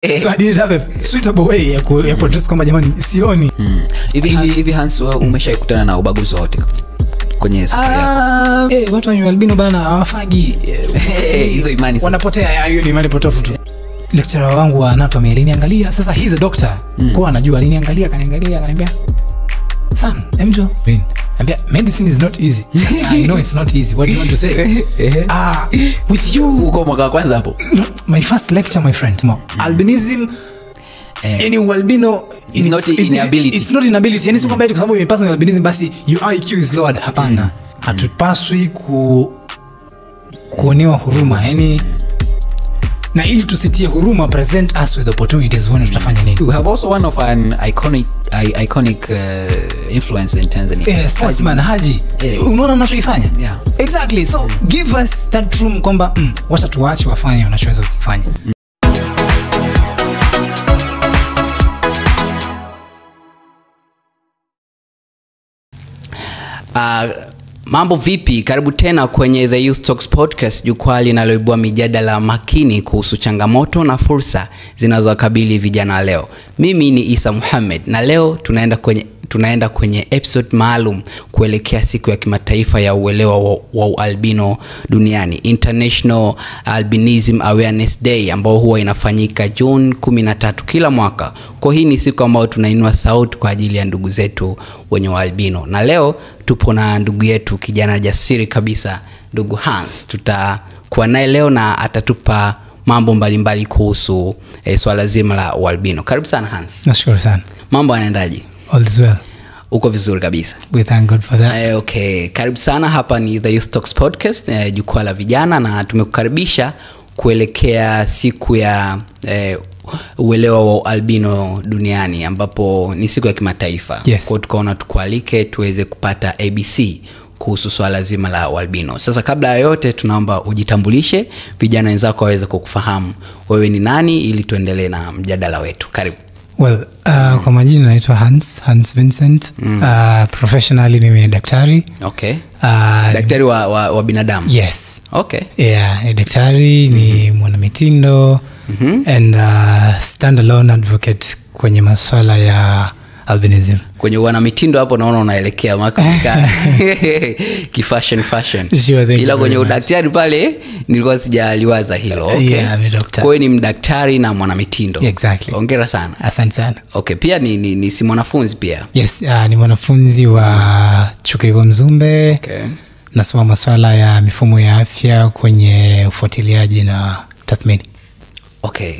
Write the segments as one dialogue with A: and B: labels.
A: So I didn't have a suitable way ya kuaddress kwamba jamani sioni.
B: Hivi Hans umeshaikutana na ubaguzi wote kwenye safari yako?
A: Watu wenye albino bana hawafagi.
B: Hizo imani
A: wanapotea, hiyo ni imani potofu tu. Lecturer wangu wa anatomy aliniangalia, sasa he's a doctor. Kwa anajua aliniangalia akaniambia, "Son, Emjo, ambia medicine is not easy." I know it's not easy. What do you want to say? With you
B: uko mwaka kwanza hapo.
A: My first lecture, my friend. Albinism any albino
B: is not inability.
A: It's not inability. Yani sio kwamba kwa sababu umepata albinism basi your IQ is lowered. Hapana. Hatupaswi kuonewa huruma. Yani na ili tusitie huruma, present us with opportunities when tutafanya nini.
B: You have also one of an iconic influence in Tanzania.
A: Sportsman Haji. Unaona anachokifanya?
B: Yeah.
A: Exactly. So give us that room kwamba wacha tuache wafanye wanachoweza kufanya.
B: Mambo vipi? Karibu tena kwenye The Youth Talks Podcast, jukwaa linaloibua mijadala makini kuhusu changamoto na fursa zinazowakabili vijana leo. Mimi ni Isa Muhammad na leo tunaenda kwenye episode maalum kuelekea siku ya kimataifa ya uelewa wa albino duniani, International Albinism Awareness Day, ambao huwa inafanyika June 13 kila mwaka. Kwa hii ni siku ambayo tunainua sauti kwa ajili ya ndugu zetu wenye albino. Na leo tupo na ndugu yetu kijana jasiri kabisa, ndugu Hans. Tutakuwa naye leo na atatupa mambo mbalimbali kuhusu swala zima la albino. Karibu sana Hans.
A: Nashukuru sana.
B: Mambo yanaendaje?
A: All is well.
B: Uko vizuri kabisa.
A: We thank God for that.
B: Okay, karibu sana. Hapa ni The Youth Talks Podcast, jukwaa la vijana, na tumekukaribisha kuelekea siku ya uelewa wa albino duniani, ambapo ni siku ya kimataifa.
A: Yes.
B: Kwa tukaona tukualike tuweze kupata ABC kuhusu swala zima la albino. Sasa kabla ya yote tunaomba ujitambulishe, vijana wenzako waweze kukufahamu wewe ni nani, ili tuendelee na mjadala wetu. Karibu.
A: Well, kwa majina naitwa Hans Vincent. Professionally mimi ni daktari.
B: Okay. Daktari wa binadamu.
A: Yes.
B: Okay.
A: Yeah, ni daktari, ni mwanamitindo and standalone advocate kwenye masuala ya albinism.
B: Kwenye wanamitindo hapo naona unaelekea maka fashion.
A: Sure,
B: ila kwenye udaktari pale nilikuwa sijaliwaza hilo. Okay.
A: Yeah, I'm a doctor.
B: Kwa hiyo ni mdaktari na mwanamitindo.
A: Exactly.
B: Hongera sana.
A: Asante sana.
B: Okay, pia ni si mwanafunzi pia.
A: Yes, ni mwanafunzi wa Chuo Kikuu Mzumbe.
B: Okay.
A: Nasoma masuala ya mifumo ya afya kwenye ufuatiliaji na tathmini.
B: Okay.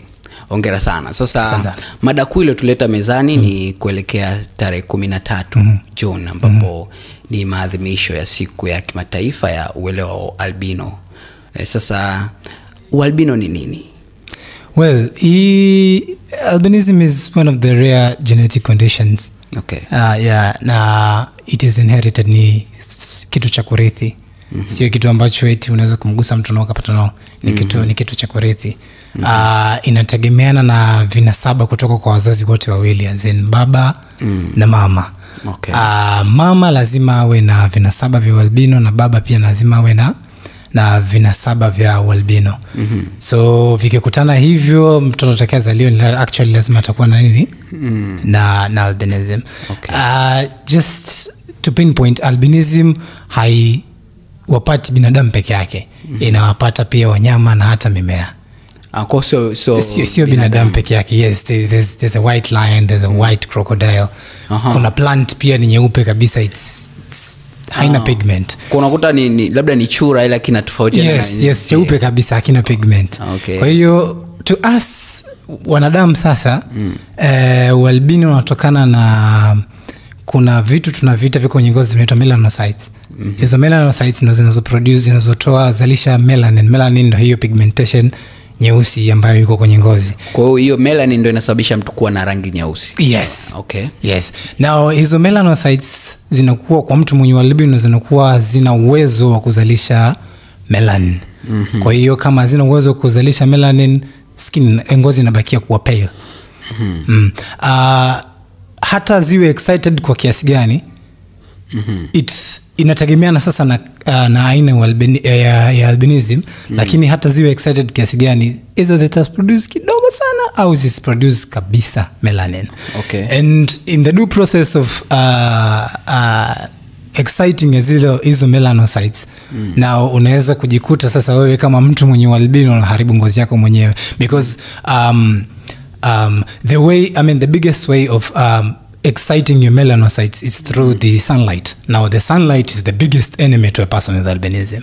B: Hongera sana. Sasa mada kuu ile tuleta mezani ni kuelekea tarehe 13 June, ambapo ni maadhimisho ya siku ya kimataifa ya uelewa wa albino. Sasa albino ni nini?
A: Well, albinism is one of the rare genetic conditions.
B: Okay.
A: Yeah, na it is inherited, ni kitu cha kurithi. Sio kitu ambacho eti unaweza kumgusa mtu na ukapata nao. Ni kitu cha kurithi. Inategemeana na vinasaba kutoka kwa wazazi wote wawili, azin baba na mama.
B: Okay.
A: Mama lazima awe na vinasaba vya albino na baba pia lazima awe na vinasaba vya albino. So vikikutana hivyo mtoto atakayezaliwa actually lazima atakuwa na nini? Na albinism.
B: Okay.
A: Just to pinpoint, albinism haiwapati binadamu peke yake. Inawapata pia wanyama na hata mimea. Sio binadamu peke yake. Yes, there's a white lion, there's a white crocodile. Kuna plant pia ni nyeupe kabisa, it's haina pigment.
B: Unakuta ni labda ni chura ila kina tofauti
A: na yes, cheupe kabisa, hakina pigment.
B: Okay.
A: Kwa hiyo to us wanadamu sasa albino unatokana na kuna vitu tunavita viko kwenye ngozi vinaitwa melanocytes. Hizo melanocytes ndizo zinazotoa zalisha melanin. Melanin ndio hiyo pigmentation nyeusi ambayo iko kwenye ngozi.
B: Kwa hiyo melanin ndio inasababisha mtu kuwa na rangi nyeusi.
A: Yes.
B: Okay.
A: Yes. Now hizo melanocytes zinakuwa kwa mtu mwenye albino zinakuwa zina uwezo wa kuzalisha melanin. Kwa hiyo kama zina uwezo wa kuzalisha melanin, ngozi inabakia kuwa pale. Hata ziwe excited kwa kiasi gani, inategemeana sasa na aina ya albinism, lakini hata ziwe excited kiasi gani, either they just produce kidogo sana au zis produce kabisa melanin. And in the due process of exciting hizo melanocytes, na unaweza kujikuta sasa wewe kama mtu mwenye albino unaharibu ngozi yako mwenyewe, because the biggest way of exciting your melanocytes is through the sunlight. Now the sunlight is the biggest enemy to a person with albinism.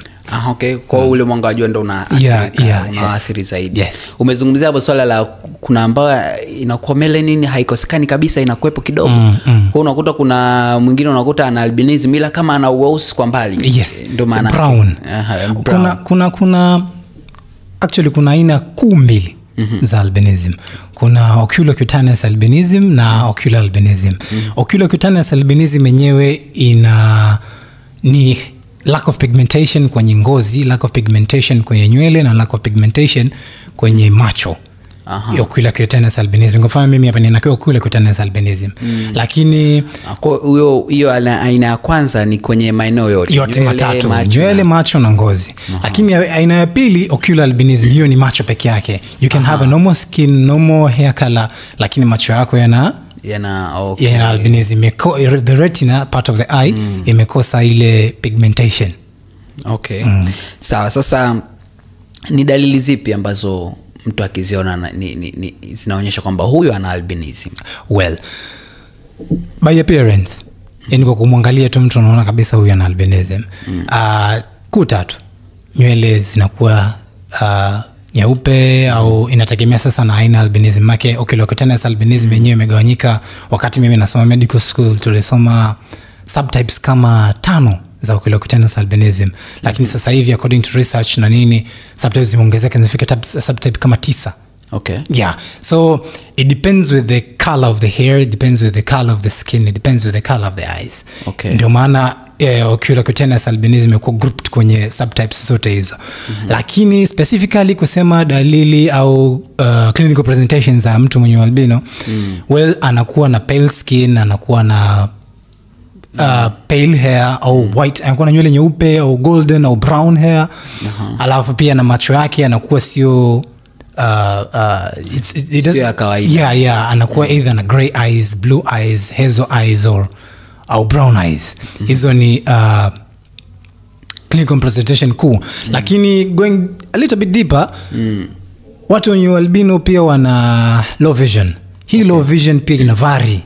B: Kwa ule mwanga wa jua ndo unaathiri zaidi. Umezungumzia hapo swala la kuna ambao inakuwa melanin haikosekani kabisa, inakuepo kidogo. Kwa unakuta kuna mwingine unakuta ana albinism ila kama ana weusi kwa mbali.
A: Ndio maana brown. Kuna aina kuu mbili za albinism. Kuna oculocutaneous albinism na ocular albinism. Oculocutaneous albinism yenyewe ni lack of pigmentation kwenye ngozi, lack of pigmentation kwenye nywele na lack of pigmentation kwenye macho. Oculocutaneous albinism. Kwa mfano mimi hapa nina oculocutaneous albinism. Lakini
B: hiyo aina ya kwanza ni kwenye maeneo yote
A: matatu, nywele, macho na ngozi. Lakini aina ya pili ocular albinism, hiyo ni macho peke yake. You can have a normal skin, normal hair color, lakini macho yako yana albinism. The retina part of the eye imekosa ile pigmentation.
B: Sawa, sasa ni dalili zipi ambazo mtu akiziona zinaonyesha kwamba huyu ana albinism?
A: Well, by appearance, kwa kumwangalia tu mtu unaona kabisa huyu ana albinism. Kutatu, nywele zinakuwa nyeupe, au inategemea sasa na aina albinism. Make oculocutaneous albinism yenyewe imegawanyika. Wakati mimi nasoma medical school tulisoma subtypes kama 5 za oculocutaneous albinism, lakini sasa hivi according to research na nini, subtypes zimeongezeka, zimefika subtype kama 9. So it depends with the color of the hair, it depends with the color of the skin, it depends with the color of the eyes. Ndio maana oculocutaneous albinism iko grouped kwenye subtypes zote hizo. Lakini specifically kusema dalili au clinical presentations za mtu mwenye albino, well, anakuwa na pale skin, anakuwa na pale hair au white, anakuwa na nywele nyeupe au golden au brown hair. Alafu pia na macho yake anakuwa sio
B: sio kawaida.
A: Anakuwa either na gray eyes, blue eyes, hazel eyes au brown eyes. Hizo ni clinical presentation kuu. Lakini going a little bit deeper, watu wenye albino pia wana low vision. Hii low vision pia ina vary,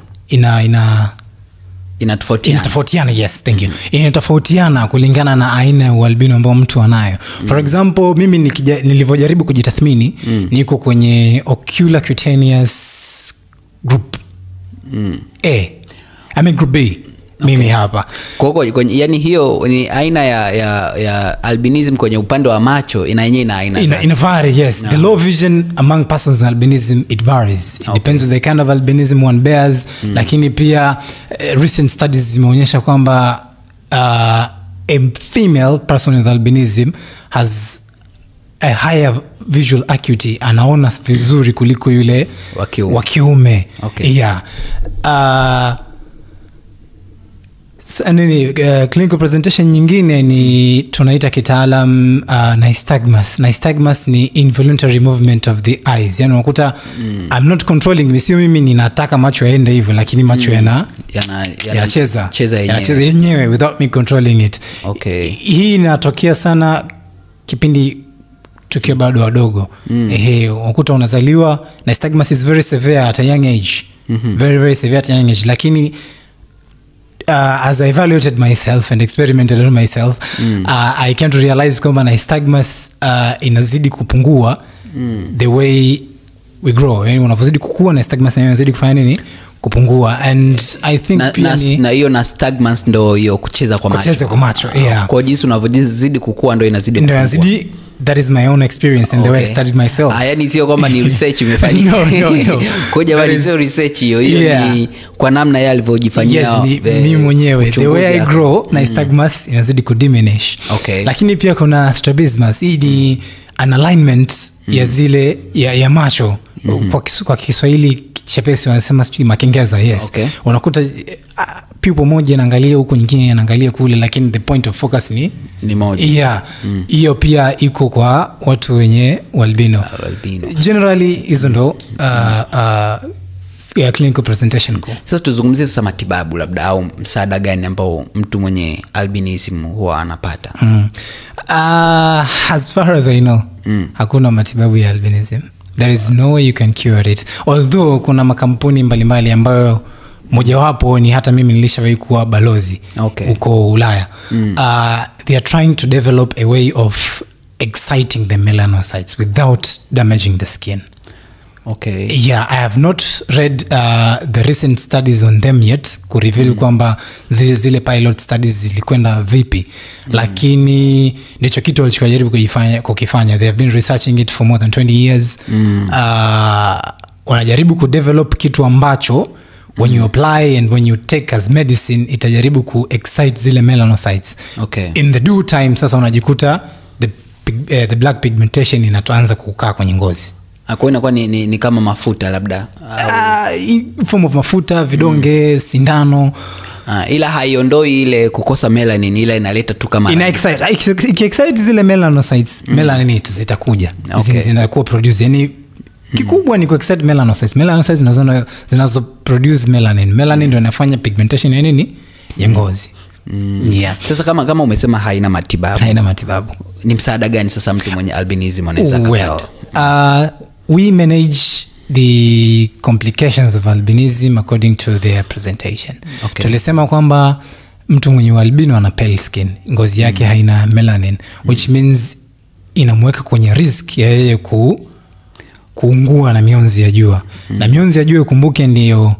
A: inatofautiana. Yes, thank you. Inatofautiana kulingana na aina ya albino ambayo mtu anayo. For example, mimi nilivyojaribu kujitathmini, niko kwenye oculocutaneous group group B. Mimi hapa.
B: Yani hiyo ni aina ya albinism kwenye upande wa macho ina aina.
A: Ina vary, yes. The low vision among persons with albinism, it varies. It depends on the kind of albinism one bears. Lakini pia recent studies zimeonyesha kwamba a female person with albinism has a higher visual acuity, anaona vizuri kuliko yule wa kiume. Clinical presentation nyingine ni tunaita kitaalam nystagmus. Nystagmus ni involuntary movement of the eyes. Yani unakuta I'm not controlling, sio mimi ninataka macho yaende hivyo, lakini macho yanacheza yenyewe without me controlling it. Hii inatokea sana kipindi tukiwa bado wadogo. Unakuta unazaliwa nystagmus is very severe at a young age. Very very severe at a young age. Lakini as I evaluated myself and experimented on myself, I came to realize kwamba nystagmus inazidi kupungua the way we grow. Yani unavozidi kukua nystagmus inazidi kufanya nini? Kupungua. And I think
B: na hiyo nystagmus ndo hiyo kucheza kwa macho. Kwa jinsi unavozidi kukua ndo inazidi kupungua.
A: That is my own experience and the way I studied myself.
B: Yani sio kwamba ni research imefanyika. No. Kwa jamani sio research hiyo ni kwa namna yeye alivyojifanyia.
A: Mimi mwenyewe the way I grow nystagmus inazidi kudiminish. Lakini pia kuna strabismus. Hii ni an alignment ya zile ya macho. Kwa Kiswahili chepesi wanasema sijui makengeza. Unakuta pupil moja inaangalia huko, nyingine inaangalia kule, lakini the point of focus ni
B: moja.
A: Yeah. Hiyo pia iko kwa watu wenye albino. Generally hizo ndo clinical presentation ko.
B: Sasa tuzungumzie sasa matibabu labda au msaada gani ambao mtu mwenye albinism huwa anapata?
A: As far as I know, hakuna matibabu ya albinism. There is no way you can cure it. Although kuna makampuni mbalimbali ambayo mojawapo ni hata mimi nilishawahi kuwa balozi huko Ulaya. They are trying to develop a way of exciting the melanocytes without damaging the skin.
B: Okay.
A: Yeah, I have not read the recent studies on them yet ku reveal kwamba zile pilot studies zilikwenda vipi. Lakini ndicho kitu walichojaribu kukifanya. They have been researching it for more than 20 years. Wanajaribu ku develop kitu ambacho when you apply and when you take as medicine itajaribu ku excite zile melanocytes. In the due time sasa unajikuta the black pigmentation inatoanza kukaa kwenye ngozi.
B: Kwa inakuwa ni kama mafuta labda
A: form of mafuta, vidonge, sindano.
B: Ila haiondoi ile kukosa melanin, ila inaleta tu kama
A: excite zile melanocytes. Melanin zitakuja. Zinakuwa produce. Yani kikubwa ni ku-excite melanocytes. Melanocytes zinazo produce melanin. Melanin ndio inafanya pigmentation ya nini? Ya ngozi. Yeah.
B: Sasa kama umesema haina matibabu. Ni msaada gani sasa mtu mwenye albinism anaweza kupata?
A: We manage the complications of albinism according to their presentation. Tulisema kwamba mtu mwenye albino ana pale skin, ngozi yake haina melanin, which means inamweka kwenye risk ya yeye kuungua na mionzi ya jua. Na mionzi ya jua ukumbuke ndio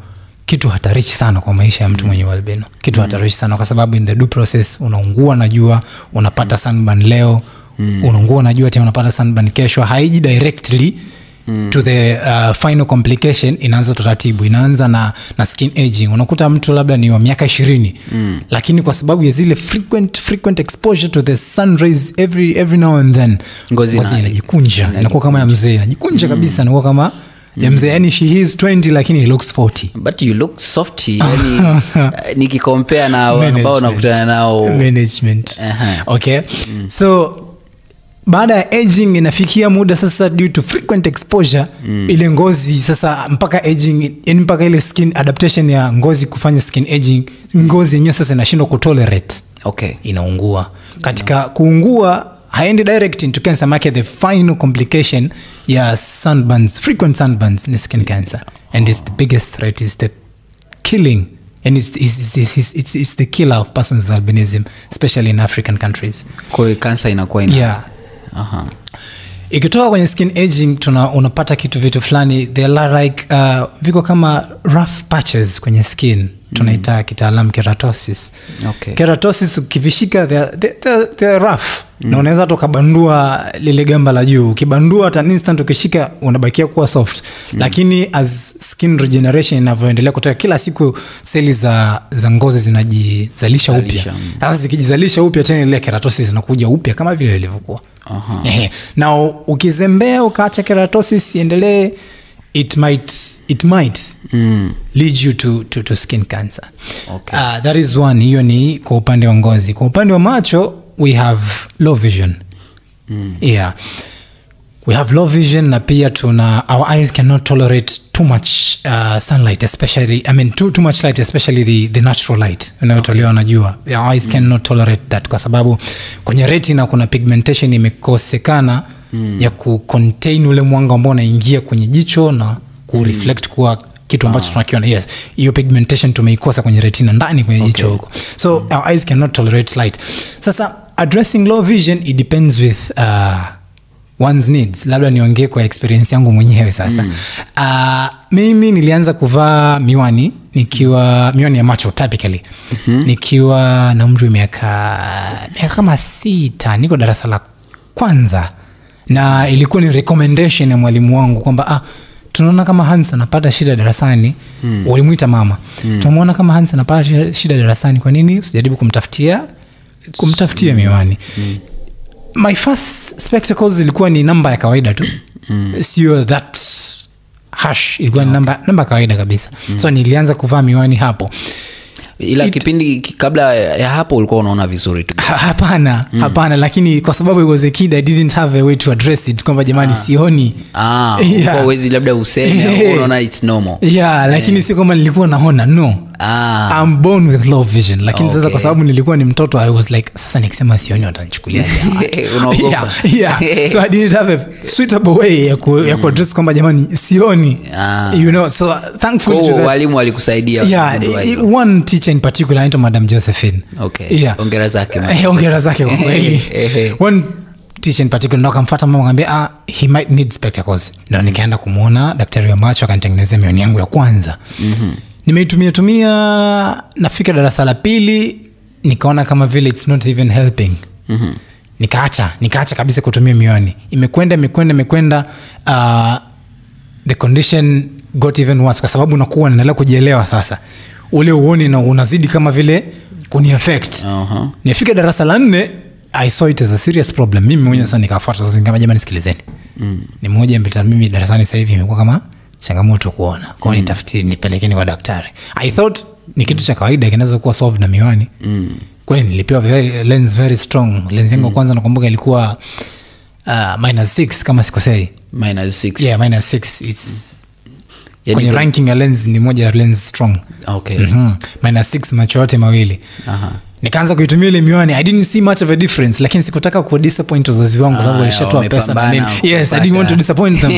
A: kitu hatarishi sana kwa maisha ya mtu mwenye albino. Kitu hatarishi sana kwa sababu in the due process unaungua na jua, unapata sunburn leo, unaungua na jua tena unapata sunburn kesho. Haiji directly to the final complication. Inaanza taratibu, inaanza na skin aging. Unakuta mtu labda ni wa miaka 20 lakini kwa sababu ya zile frequent exposure to the sun rays every now and then ngozi inajikunja, inakuwa kama ya mzee, inajikunja kabisa, inakuwa kama ya mzee. Yani she is 20 lakini he looks 40.
B: But you look soft. Yani nikicompare na ambao nakutana nao
A: management. Okay. So baada ya aging inafikia muda sasa due to frequent exposure ile ngozi sasa mpaka aging, yani mpaka ile skin adaptation ya ngozi kufanya skin aging, ngozi yenyewe sasa inashindwa kutolerate. Inaungua. Katika kuungua haendi direct into cancer, make the final complication ya sunburns, frequent sunburns ni skin cancer, and it's the biggest threat, is the killing, and it's the killer of persons with albinism, especially in African countries.
B: Kwa hiyo cancer inakuwa
A: ikitoka kwenye skin aging unapata vitu fulani, they are like viko kama rough patches kwenye skin, tunaita kitaalamu keratosis. Keratosis ukivishika they are rough. Na unaweza tukabandua lile gamba la juu, ukibandua hata instant ukishika unabakia kuwa soft. Lakini as skin regeneration inavyoendelea kutoka kila siku, seli za ngozi zinajizalisha upya. Sasa zikijizalisha upya tena ile keratosis inakuja upya kama vile ilivyokuwa. Na ukizembea ukaacha keratosis iendelee, it might lead you to skin cancer. That is one. Hiyo ni kwa upande wa ngozi. Kwa upande wa macho we have low vision. We have low vision, na pia our eyes cannot tolerate too much sunlight, especially too much light, especially the natural light inayotolewa na jua. Our eyes cannot tolerate that kwa sababu kwenye retina kuna pigmentation imekosekana ya kucontain ule mwanga ambao unaingia kwenye jicho na kureflect kuwa kitu ambacho tunakiona. Yes, hiyo pigmentation tumeikosa kwenye retina ndani kwenye jicho huko. So our eyes cannot tolerate light. Sasa addressing low vision, it depends with one's needs. Labda niongee kwa experience yangu mwenyewe sasa. Mimi nilianza kuvaa miwani miwani ya macho typically nikiwa na umri wa miaka kama 6, niko darasa la kwanza, na ilikuwa ni recommendation ya mwalimu wangu kwamba tunaona kama Hans anapata shida darasani. Walimuita mama. Tunamuona kama Hans anapata shida darasani, kwa nini usijaribu kumtafutia miwani? My first spectacles ilikuwa ni namba ya kawaida tu. Sio that harsh, ilikuwa ni namba kawaida kabisa. So nilianza kuvaa miwani hapo.
B: ila kipindi kabla ya hapo ulikuwa unaona vizuri tu?
A: Hapana, lakini kwa sababu I was a kid I didn't have a way to address it kwamba jamani sioni.
B: Kwa uwezi labda useme unaona it's normal.
A: Lakini si kama nilikuwa naona, no. I'm born with low vision, lakini sasa kwa sababu nilikuwa ni mtoto I was like sasa nikisema sioni watanichukulia
B: unaogopa.
A: So I didn't have a suitable way ya ku address kwamba jamani sioni. You know, so thankfully to that
B: walimu walikusaidia.
A: One teacher in particular anaitwa Madam Josephine.
B: Hongera zake.
A: Hongera zake kwa kweli. One teacher in particular ndo akamfuata mama akamwambia he might need spectacles. Ndio nikaenda kumuona daktari wa macho akanitengenezea mioni yangu ya kwanza. Nimeitumia nafika darasa la 2 nikaona kama vile it's not even helping. Nikaacha kabisa kutumia mioni. Imekwenda the condition got even worse kwa sababu nakuwa ninaendelea kujielewa sasa. Ule uoni na unazidi kama vile kuni affect. Nifika darasa la 4 I saw it as a serious problem. Mimi mwenyewe sasa nikafuata sasa kama jamani sikilizeni. Ni mmoja mbele mimi darasani sasa hivi imekuwa kama changamoto kuona. Kwa hiyo nitafutie nipelekeni kwa daktari. I thought ni kitu cha kawaida kinaweza kuwa solved na miwani. Kwa hiyo nilipewa lens very strong. Lens yangu kwanza nakumbuka ilikuwa -6 kama sikosei.
B: -6.
A: Yeah, -6 it's kwenye ranking ya lens ni moja ya lens strong. -6 macho yote mawili. Nikaanza kuitumia ile miwani. I didn't see much of a difference, lakini sikutaka ku disappoint wazazi wangu kwa sababu walishatoa pesa na nini. Yes, I didn't want to disappoint them.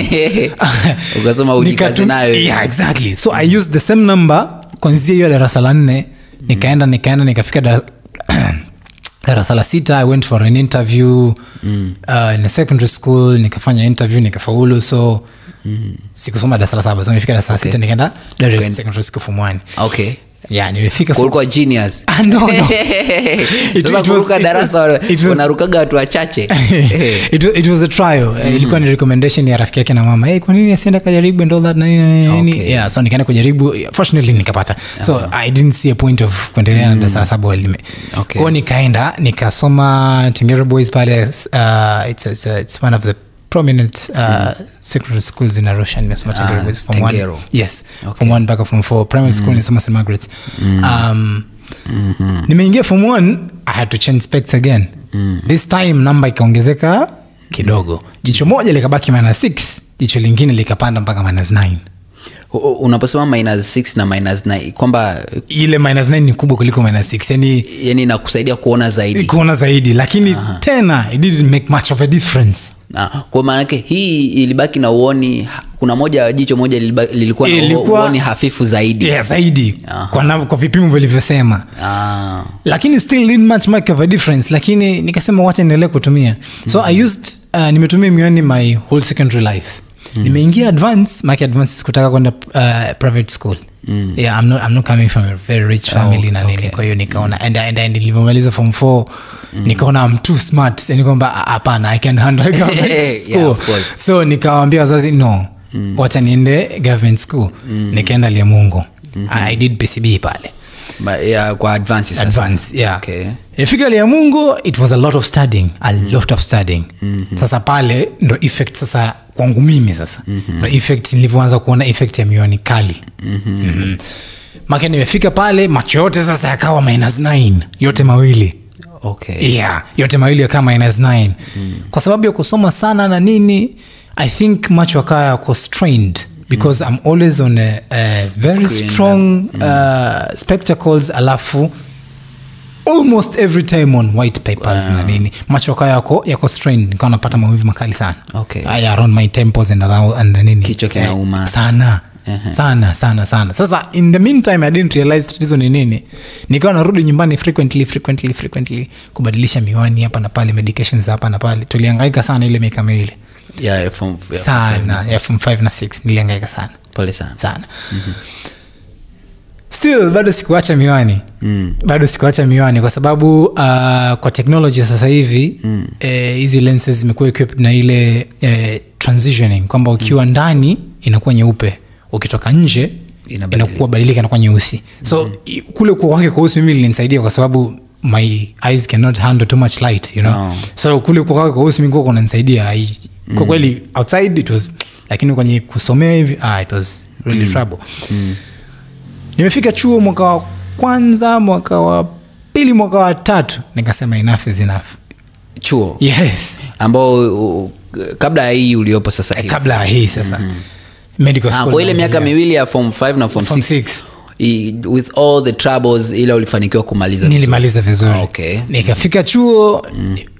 B: Ukasema ujikaze nayo.
A: Yeah, exactly. So I used the same number kuanzia hiyo darasa la 4 nikaenda nikafika darasa la 6 I went for an interview in a secondary school, nikafanya interview nikafaulu. So sikusoma darasa la 7, so nimefika darasa la 6 nikaenda direct secondary school form 1. Nimefika
B: kwa genius.
A: No.
B: It was darasa unarukaga watu wachache.
A: It was a trial. Ilikuwa ni recommendation ya rafiki yake na mama. Kwa nini asienda kujaribu and all that na nini? So nikaenda kujaribu. Fortunately nikapata. So I didn't see a point of kuendelea na darasa 7 Kwa nikaenda nikasoma Tingero Boys pale. It's one of the prominent secondary schools in Arusha. Nimesoma Tingero Boys form 1. Yes. Form 1 mpaka form 4. Primary school nisoma St. Margaret's. Nimeingia form 1 I had to change specs again. This time number ikaongezeka kidogo. Jicho moja likabaki -6, jicho lingine likapanda mpaka -9.
B: Unaposema -6 na -9 kwamba
A: ile -9 ni kubwa kuliko -6,
B: yani inakusaidia kuona zaidi
A: lakini tena it didn't make much of a difference.
B: Kwa maana yake hii ilibaki na uoni, kuna jicho moja lilikuwa na uoni hafifu zaidi.
A: Zaidi. Kwa vipimo vilivyosema. Lakini still didn't much of a difference, lakini nikasema wacha niendelee kutumia. So I used nimetumia miwani my whole secondary life. Nimeingia advance sikutaka kwenda private school. I'm not coming from a very rich family na nini. Kwa hiyo nikaona and nilipomaliza form 4 nikaona I'm too smart. Kwamba hapana, I can handle government school. So nikawaambia wazazi no. Wacha niende government school. Nikaenda Liamungo. I did PCB pale.
B: Kwa advance.
A: Ifika Liamungo it was a lot of studying. Sasa pale ndo effect sasa kwangu mimi sasa. Ndo effect nilipoanza kuona effect ya miwani kali. Maka nimefika pale macho yote sasa yakawa -9 yote mawili. Yote mawili yakawa -9. Kwa sababu ya kusoma sana na nini, I think macho yakawa yako strained because I'm always on a very strong spectacles, alafu almost every time on white papers na nini. Macho yako strained, nikawa napata maumivu makali sana. Around my temples and the nini.
B: Kichwa kinauma
A: sana. Sana. Sasa in the meantime I didn't realize tatizo ni nini. Nikawa narudi nyumbani frequently kubadilisha miwani hapa na pale, medications hapa na pale. Tulihangaika sana ile miaka miwili.
B: Form
A: 5 na 6 nilihangaika sana.
B: Pole sana.
A: Still bado sikuacha miwani. Kwa sababu kwa technology sasa hivi hizi lenses zimekuwa equipped na ile transitioning kwamba ukiwa ndani inakuwa nyeupe, ukitoka nje inakuwa badilika inakuwa nyeusi. So kule kwa wake kweusi mimi ilinisaidia kwa sababu my eyes cannot handle too much light, So kule kwa wake kweusi mimi kwa kunanisaidia. Kwa kweli outside it was, lakini kwenye kusomea hivi it was really trouble. Nimefika chuo mwaka kwanza, mwaka wa pili, mwaka wa tatu nikasema enough is enough.
B: Chuo?
A: Yes.
B: Ambao kabla hii uliopo sasa hivi?
A: Kabla hii sasa. Medical school.
B: Kwa ile miaka miwili ya form 5 na form 6. With all the troubles ile ulifanikiwa kumaliza?
A: Nilimaliza vizuri.
B: Okay.
A: Nikafika chuo,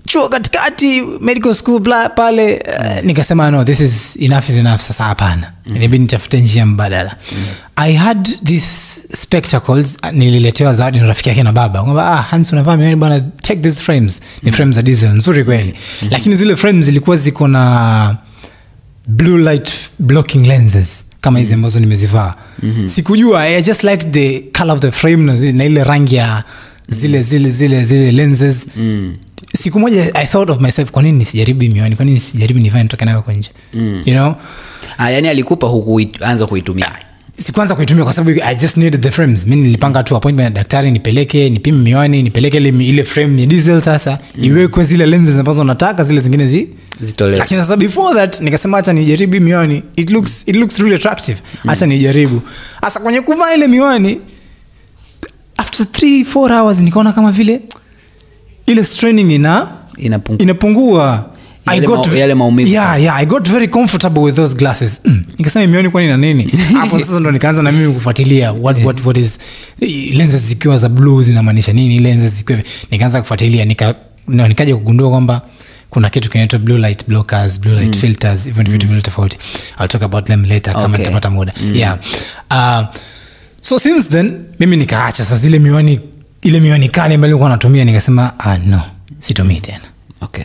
A: chuo katikati, medical school pale, nikasema no, this is enough is enough sasa, hapana. Inabidi nitafute njia mbadala. I had these spectacles, nililetewa zawadi na rafiki yake na baba. Kwamba Hans, unavaa miwani bwana, take these frames. Ni frames za diesel nzuri kweli. Lakini zile frames zilikuwa ziko na blue light blocking lenses kama hizi ambazo nimezivaa. Sikujua, I just like the color of the frame na ile rangi ya zile lenses. Siku moja I thought of myself, kwa nini nisijaribu miwani? Kwa nini nisijaribu nivae nitoke nayo nje? You know?
B: Yani alikupa hukuanza kuitumia?
A: Sikuanza kuitumia kwa sababu I just needed the frames. Mimi nilipanga tu appointment na daktari, nipeleke, nipime miwani, nipeleke ile frame ya diesel sasa, iwekwe zile lenses ambazo nataka, zile zingine zitolewe. Lakini sasa before that nikasema acha nijaribu miwani. It looks really attractive. Acha nijaribu. Sasa kwenye kuvaa ile miwani, after 3-4 hours nikaona kama vile ile straining inapungua.
B: Yale maumivu.
A: Yeah, I got very comfortable with those glasses. Nikasema mioni kwa nini? Hapo sasa ndo nikaanza na mimi kufuatilia what is lenses zikiwa za blue zinamaanisha nini, lenses zikiwa, nikaanza kufuatilia, nikaja kugundua kwamba kuna kitu kinaitwa blue light blockers, blue light filters, even vitu vile tofauti. I'll talk about them later kama nitapata muda. Yeah. So since then mimi nikaacha sasa ile miwani kali ambayo nilikuwa natumia, nikasema no, situmii tena.
B: Okay.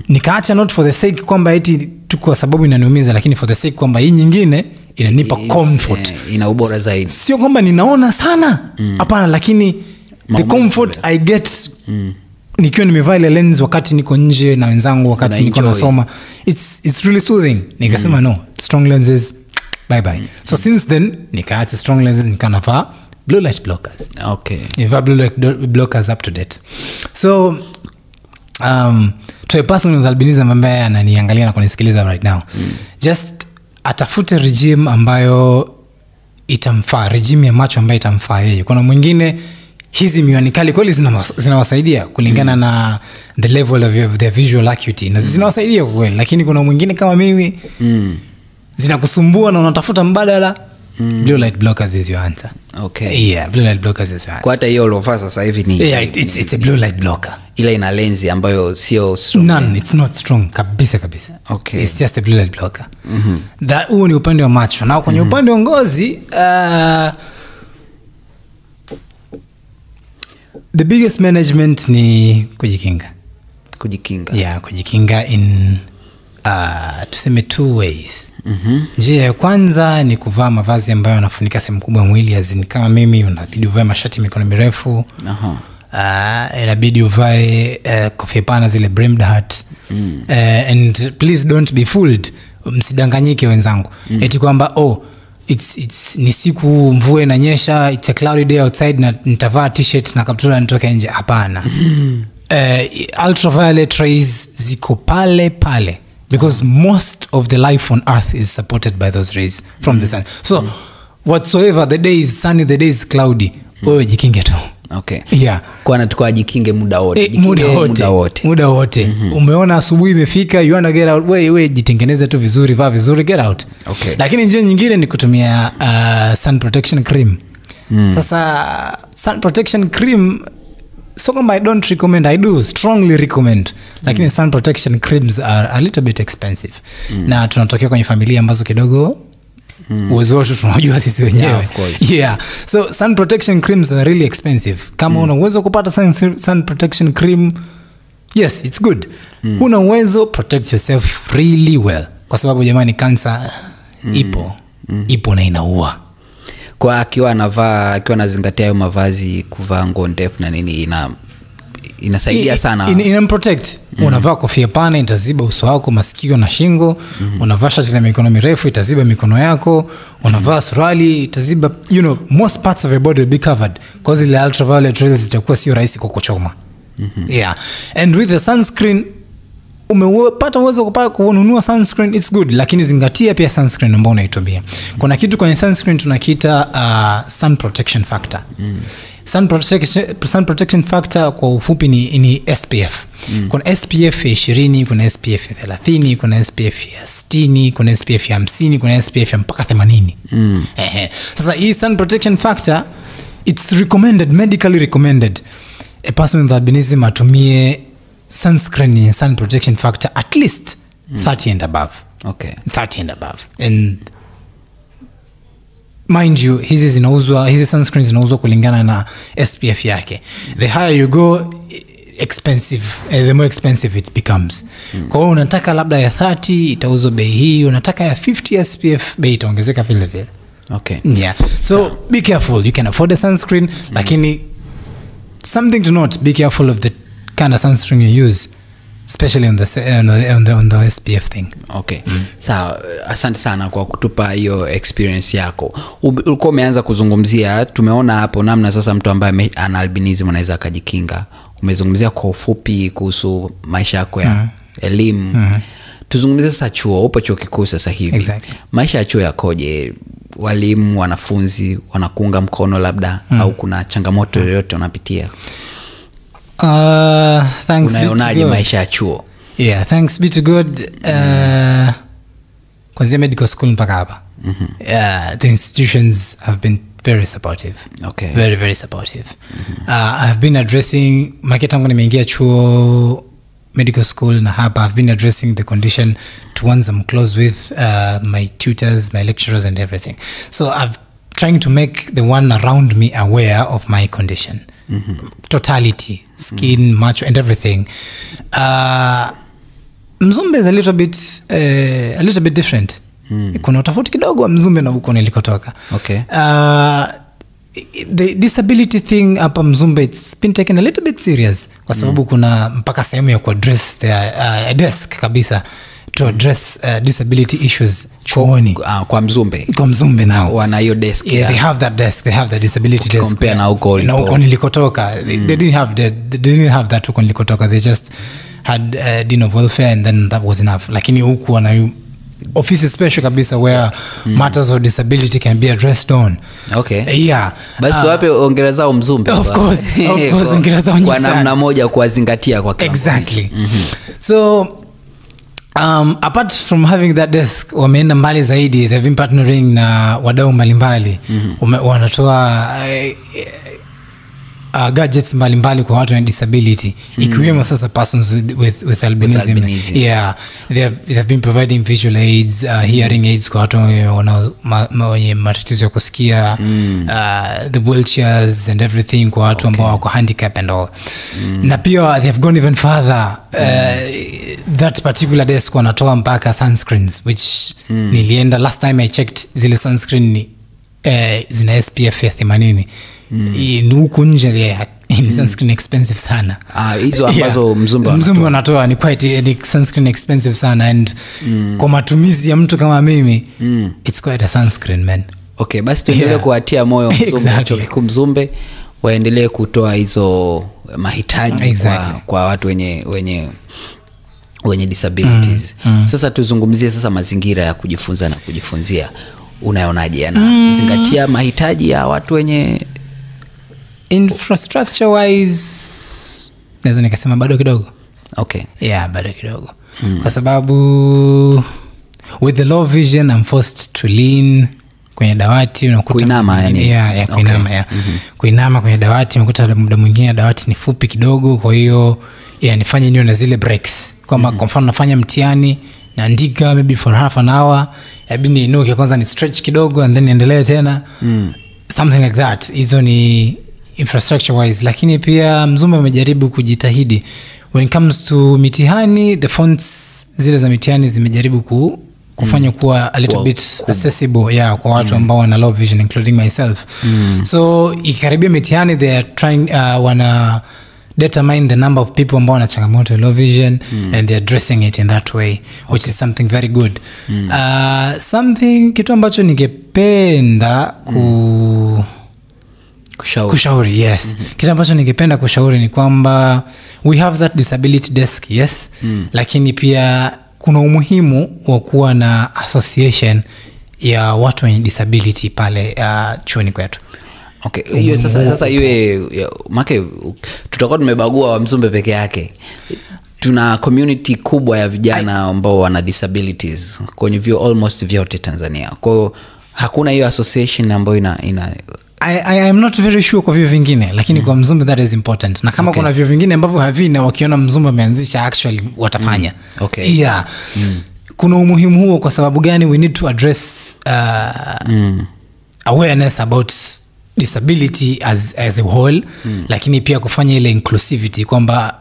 A: Nikaacha not for the sake kwamba eti tu kwa sababu inaniumiza, lakini for the sake kwamba hii nyingine inanipa comfort.
B: Ina ubora zaidi.
A: Sio kwamba ninaona sana. Hapana, lakini the comfort I get nikiwa nimevaa ile lens wakati niko nje na wenzangu, wakati niko nasoma, it's really soothing. Nikasema no, strong lenses, bye bye. So since then nikaacha strong lenses, nikanavaa blue light blockers.
B: Okay.
A: Nivaa blue light blockers up to date. So to a person with albinism ambaye ananiangalia na kunisikiliza right now, just atafute regime ambayo itamfaa, regime ya macho ambayo itamfaa yeye. Kuna mwingine hizi miwani kali kweli zinawasaidia kulingana na the level of their visual acuity, na zinawasaidia kweli, lakini kuna mwingine kama mimi zinakusumbua na unatafuta mbadala. Blue light blockers is your answer.
B: Okay.
A: Yeah, blue light blockers is your answer.
B: Kwa hata hiyo ulofaa sasa hivi ni
A: it's a blue light blocker.
B: Ila ina lenzi ambayo sio strong.
A: None, it's not strong kabisa.
B: Okay.
A: It's just a blue light blocker. That huo ni upande wa macho. Na kwenye upande wa ngozi, the biggest management ni kujikinga. Yeah, kujikinga in tuseme 2 ways. Njia ya kwanza ni kuvaa mavazi ambayo yanafunika sehemu kubwa ya mwili, azini kama mimi unabidi uvae mashati mikono mirefu. Inabidi uvae kofia pana, zile brimmed hat. And please don't be fooled. Msidanganyike wenzangu. Eti kwamba ni siku mvua inanyesha, it's a cloudy day outside na nitavaa t-shirt na kaptula nitoke nje. Hapana. Ultraviolet rays ziko pale because most of the life on earth is supported by those rays from the sun. So whatsoever the day is sunny, the day is cloudy, wewe jikinge tu.
B: Okay.
A: Yeah.
B: Kwa natukua jikinge muda wote.
A: Muda wote. Umeona asubuhi imefika, you want to get out, wewe jitengeneze tu vizuri, vaa vizuri, get out.
B: Okay.
A: Lakini njia nyingine ni kutumia sun protection cream. Sasa sun protection cream, so kama I don't recommend, I do strongly recommend. Lakini sun protection creams are a little bit expensive. Na tunatokea kwenye familia ambazo kidogo uwezo wetu tunajua sisi wenyewe.
B: Yeah, of course.
A: Yeah. So sun protection creams are really expensive. Kama una uwezo kupata sun protection cream, yes, it's good. Una uwezo, protect yourself really well. Kwa sababu jamani, cancer ipo na inaua.
B: Kwa akiwa anazingatia hayo mavazi, kuvaa nguo ndefu na nini, inasaidia sana.
A: Ina protect. Unavaa kofia pana, itaziba uso wako, masikio na shingo. Unavaa shati la mikono mirefu, itaziba mikono yako. Unavaa suruali, itaziba, most parts of your body will be covered, because the ultraviolet rays zitakuwa sio rahisi kukuchoma. Yeah. And with the sunscreen, umepata uwezo kununua sunscreen, it's good, lakini zingatia pia sunscreen ambayo unaitumia. Kuna kitu kwenye sunscreen tunakiita sun protection factor. Sun protection factor kwa ufupi ni SPF. Kuna SPF ya 20, kuna SPF ya 30, kuna SPF ya 60, kuna SPF ya 50, kuna SPF ya mpaka 80. Sasa hii sun protection factor, it's recommended, medically recommended, a person with albinism atumie sunscreen in sun protection factor at least 30 and above.
B: Okay.
A: 30 and above. And mind you, hizi sunscreens zinauzwa kulingana na SPF yake. The higher you go, expensive, the more expensive it becomes. Kwa hiyo unataka labda ya 30 itauzwa bei hii, unataka ya 50 SPF bei itaongezeka vile vile.
B: Okay.
A: Yeah. So be careful. You can afford a sunscreen, lakini something to note, be careful of the kind of sunscreen you use, especially on the SPF thing.
B: Okay. Sawa, asante sana kwa kutupa hiyo experience yako. Ulikuwa umeanza kuzungumzia, tumeona hapo namna sasa mtu ambaye ana albinism anaweza kujikinga. Umezungumzia kwa ufupi kuhusu maisha yako ya elimu. Tuzungumzie sasa chuo, upo chuo kikuu sasa hivi.
A: Exactly.
B: Maisha ya chuo yakoje? Walimu, wanafunzi wanakuunga mkono labda au kuna changamoto yoyote unapitia?
A: Thanks.
B: Unaonaje maisha ya chuo?
A: Yeah, thanks be to God. Kwanzia medical school mpaka hapa. The institutions have been very supportive.
B: Okay.
A: Very, very supportive. I've been addressing, tangu nimeingia chuo medical school na hapa, I've been addressing the condition to ones I'm close with, my tutors, my lecturers and everything. So I've trying to make the one around me aware of my condition. Totality, skin, macho and everything. Mzumbe is a little bit different. Kuna utofauti kidogo wa Mzumbe na huko nilikotoka.
B: Okay.
A: The disability thing hapa Mzumbe, it's been taken a little bit serious kwa sababu kuna mpaka sehemu ya ku address a desk kabisa to address disability issues chuoni.
B: Kwa Mzumbe?
A: Kwa Mzumbe nao
B: wana hiyo desk.
A: Yeah, they have that desk, they have the disability desk.
B: Compare na huko
A: nilikotoka. They didn't have that huko nilikotoka. They just had Dean of Welfare and then that was enough. Lakini huku wana office special kabisa where matters of disability can be addressed on.
B: Okay.
A: Yeah.
B: Basi tuwape ongera zao Mzumbe.
A: Of course ongera zao nyingi
B: kwa namna moja kuwazingatia kwa kila.
A: Exactly. So apart from having that desk, wameenda mbali zaidi. They've been partnering na wadau mbalimbali. Wanatoa gadgets mbalimbali kwa watu na disability, ikiwemo sasa persons with albinism. Yeah, they have been providing visual aids, hearing aids kwa watu wenye matatizo ya kusikia, the wheelchairs and everything kwa watu ambao wako handicap and all. Na pia they have gone even further. That particular desk wanatoa mpaka sunscreens, which nilienda last time I checked, zile sunscreen zina SPF ya 80. Huku nje ni sunscreen expensive sana.
B: Hizo ambazo
A: Mzumbe wanatoa ni quite sunscreen expensive sana, and kwa matumizi ya mtu kama mimi, it's quite a sunscreen, man.
B: Okay, basi tuendelee kuatia moyo Mzumbe, Mzumbe waendelee kutoa hizo mahitaji kwa watu wenye disabilities. Sasa tuzungumzie sasa mazingira ya kujifunza na kujifunzia. Unaonaje zingatia mahitaji ya watu wenye
A: infrastructure wise? Naweza nikasema bado kidogo.
B: Okay.
A: Yeah, bado kidogo. Kwa sababu with the low vision I'm forced to lean kwenye dawati, unakuta
B: kuinama yani.
A: Kuinama. Okay. Kuinama kwenye dawati, unakuta muda mwingine dawati ni fupi kidogo, kwa hiyo nifanye niwe na zile breaks. Kwa mfano nafanya mtihani, naandika maybe for half an hour, inabidi niinuke kwanza ni stretch kidogo and then niendelee tena. Something like that. Hizo ni infrastructure wise. Lakini pia Mzumbe amejaribu kujitahidi when it comes to mitihani. The fonts zile za mitihani zimejaribu kufanya kuwa a little bit accessible kwa watu ambao wana low vision, including myself. So ikaribia mitihani, they are trying wana determine the number of people ambao wana changamoto low vision, and they are addressing it in that way, which is something very good. Kitu ambacho ningependa kushauri yes. Kitu ambacho ningependa kushauri ni kwamba we have that disability desk, yes. Lakini pia kuna umuhimu wa kuwa na association ya watu wenye disability pale chuoni kwetu.
B: Okay, hiyo sasa iwe make tutakuwa tumebagua wa Mzumbe peke yake. Tuna community kubwa ya vijana ambao wana disabilities kwenye vyuo almost vyote Tanzania. Kwa hiyo hakuna hiyo association ambayo ina
A: I am not very sure kwa vyuo vingine, lakini kwa Mzumbe that is important. Na kama kuna vyuo vingine ambavyo havina, wakiona Mzumbe ameanzisha actually watafanya.
B: Okay.
A: Yeah. Kuna umuhimu huo kwa sababu gani? We need to address awareness about disability as a whole, lakini pia kufanya ile inclusivity kwamba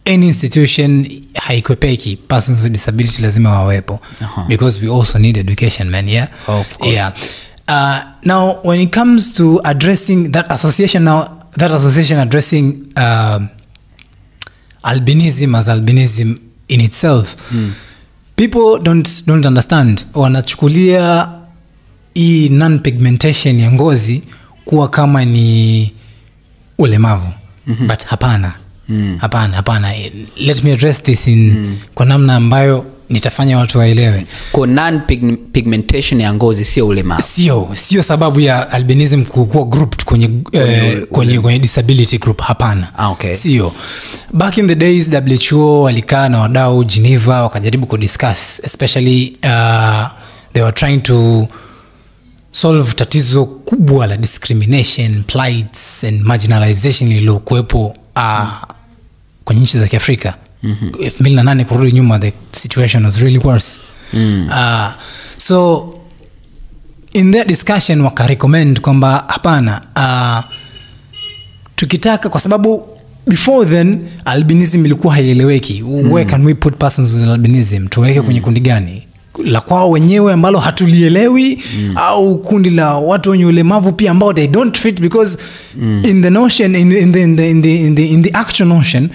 A: any institution haikwepeki, persons with disability lazima wawepo. Because we also need education, man. Yeah.
B: Of course.
A: Yeah. Now when it comes to addressing that association addressing albinism as albinism in itself, people don't understand. Wanachukulia hii non-pigmentation ya ngozi kuwa kama ni ulemavu. But hapana. Hapana. Let me address this kwa namna ambayo nitafanya watu waelewe.
B: Kwa non-pigmentation ya ngozi sio ulemavu.
A: Sio sababu ya albinism kuwa grouped kwenye disability group. Hapana.
B: Okay.
A: Sio. Back in the days WHO walikaa na wadau Geneva wakajaribu kudiscuss, especially they were trying to solve tatizo kubwa la discrimination, plights and marginalization iliyokuwepo kwenye nchi za Kiafrika. 2008 kurudi nyuma, the situation was really worse. So in that discussion wakarecommend kwamba hapana, tukitaka, kwa sababu before then albinism ilikuwa haieleweki. Where can we put persons with albinism? Tuweke kwenye kundi gani? La kwao wenyewe ambalo hatulielewi, au kundi la watu wenye ulemavu pia ambao they don't fit, because in the notion in the actual notion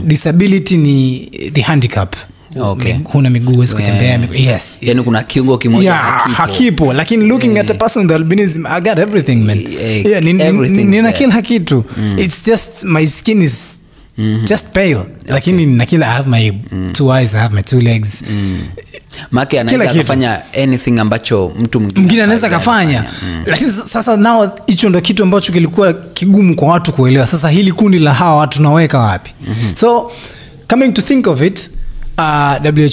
A: disability ni the handicap.
B: Okay.
A: Huna miguu, huwezi kutembea. Yes.
B: Yani kuna kiungo kimoja
A: hakipo. Lakini looking at a person with albinism, I got everything, man. Yeah, nina kila kitu. It's just my skin is just pale. Lakini na kila, I have my 2 eyes, I have my 2 legs.
B: Maki anaweza kufanya anything ambacho mtu
A: mwingine anaweza kufanya. Lakini sasa now hicho ndo kitu ambacho kilikuwa kigumu kwa watu kuelewa. Sasa hili kundi la hawa watu tunaweka wapi? So coming to think of it,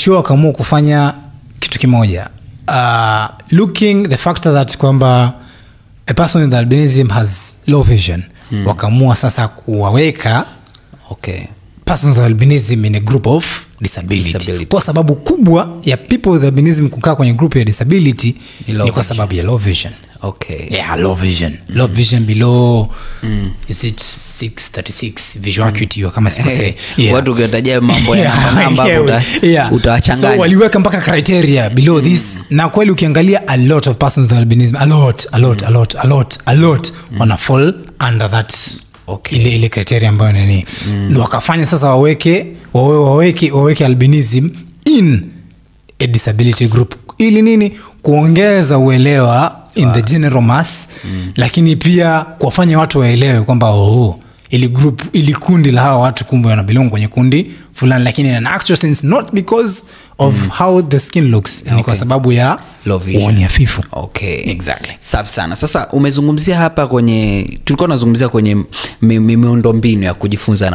A: WHO akaamua kufanya kitu kimoja. Looking the factor that kwamba a person with albinism has low vision. Wakaamua sasa kuwaweka persons with albinism in a group of disability. Kwa sababu kubwa ya people with albinism kukaa kwenye group ya disability ni kwa sababu ya low vision. Yeah, low vision. Low vision below is it 636 visual acuity kama sikose.
B: Watu ukitajia mambo ya namba utawachanganya.
A: So waliweka mpaka criteria below this, na kweli ukiangalia a lot of persons with albinism, a lot wana fall under that ile criteria ambayo nini. Wakafanya sasa waweke albinism in a disability group, ili nini? Kuongeza uelewa in the general mass, lakini pia kuwafanya watu waelewe kwamba ili kundi la hawa watu kumbe wanabelong kwenye kundi fulani, lakini in an actual sense not because of how the skin looks, ni kwa sababu ya uoni hafifu. Exactly.
B: Safi sana. Sasa umezungumzia hapa tulikuwa tunazungumzia kwenye miundombinu ya kujifunza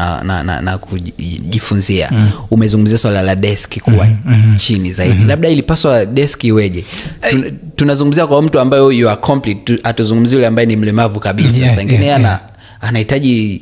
B: na kujifunzia. Umezungumzia swala la desk kuwa chini zaidi. Labda ilipaswa desk iweje? Tunazungumzia kwa mtu ambaye you are complete, atuzungumzie yule ambaye ni mlemavu kabisa. Sasa ingine anahitaji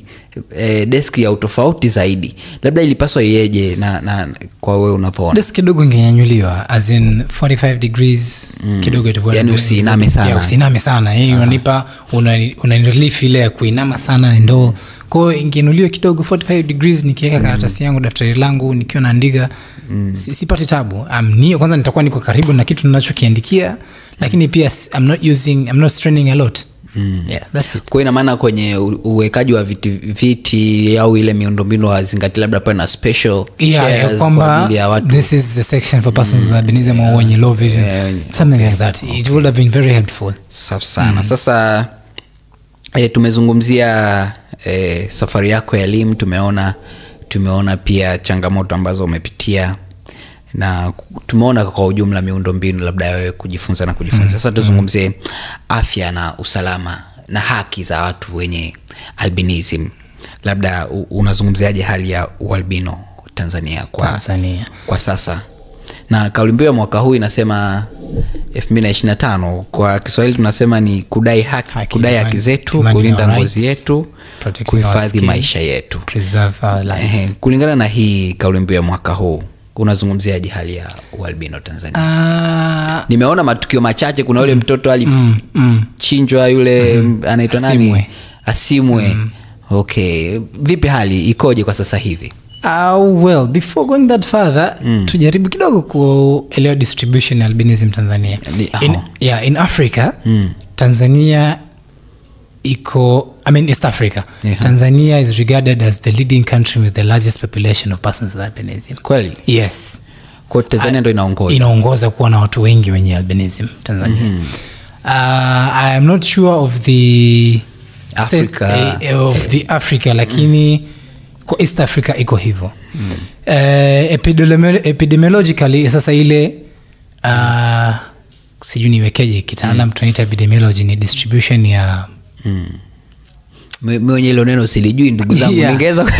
B: desk ya utofauti zaidi. Labda ilipaswa yeje na kwa wewe unapoona?
A: Desk kidogo ingenyanyuliwa as in 45 degrees kidogo itakuwa.
B: Yani usiiname sana.
A: Yeah, usiiname sana. Unanipa una relief ile ya kuinama sana ndio. Kwa hiyo ingenuliwa kidogo 45 degrees, nikiweka karatasi yangu, daftari langu, nikiwa naandika sipati tabu. Kwanza nitakuwa niko karibu na kitu ninachokiandikia, lakini pia I'm not straining a lot. Yeah, that's it.
B: Kwa ina maana kwenye uwekaji wa viti au ile miundombinu wazingatia labda pale na special chairs kwa ajili ya watu.
A: This is the section for persons with albinism or when you low vision. Something like that. It would have been very helpful.
B: Safi sana. Sasa tumezungumzia safari yako ya elimu, tumeona pia changamoto ambazo umepitia, na tumeona kwa ujumla miundombinu labda wewe kujifunza. Sasa tuzungumzie afya na usalama na haki za watu wenye albinism. Labda unazungumziaje hali ya ualbino Tanzania kwa sasa? Na kauli mbiu ya mwaka huu inasema 2025, kwa Kiswahili tunasema ni kudai haki zetu, kulinda ngozi yetu, kuhifadhi maisha yetu,
A: preserve our lives.
B: Kulingana na hii kauli mbiu ya mwaka huu, unazungumziaje hali ya ualbino Tanzania? Nimeona matukio machache, kuna yule mtoto alichinjwa yule anaitwa nani? Asimwe. Okay, vipi hali ikoje kwa sasa hivi?
A: Well, before going that further, tujaribu kidogo kuelewa distribution ya albinism Tanzania. In Africa, Tanzania East Africa. Tanzania is regarded as the leading country with the largest population of persons with albinism.
B: Kweli?
A: Yes.
B: Kwa Tanzania ndio
A: inaongoza kuwa na watu wengi wenye albinism Tanzania. I am not sure of the Africa, lakini kwa East Africa iko hivyo. Epidemiologically sasa ile sijui niwekeje kitaalam, tunaita epidemiology ni distribution ya
B: mwenye hilo neno silijui ndugu zangu. Ningeweza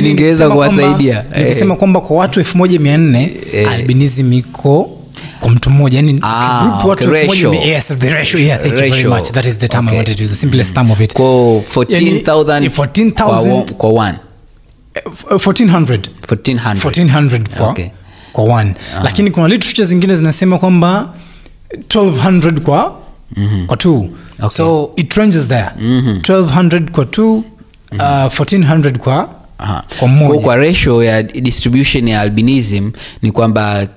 A: ningeweza
B: kuwasaidia.
A: Nikisema kwamba kwa watu 1400 albinism iko kwa mtu mmoja, yani group watu 1400. Yes, the ratio. Yeah, thank you very much. That is the term I wanted to use, the simplest term of it.
B: Kwa 14,000 kwa one.
A: 1400 kwa one. Lakini kuna literature zingine zinasema kwamba 1200 kwa two. Okay. So it ranges there. 1200 kwa two, 1400 kwa mmoja.
B: Kwa ratio ya distribution ya albinism ni kwamba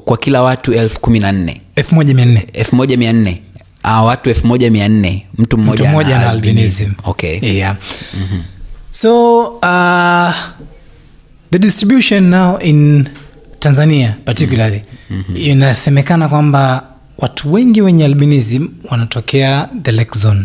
B: kwa kila watu 14,000 1400 watu 1400 mtu mmoja
A: na albinism.
B: Okay.
A: Yeah. So the distribution now in Tanzania particularly, inasemekana kwamba watu wengi wenye albinism wanatokea the Lake Zone,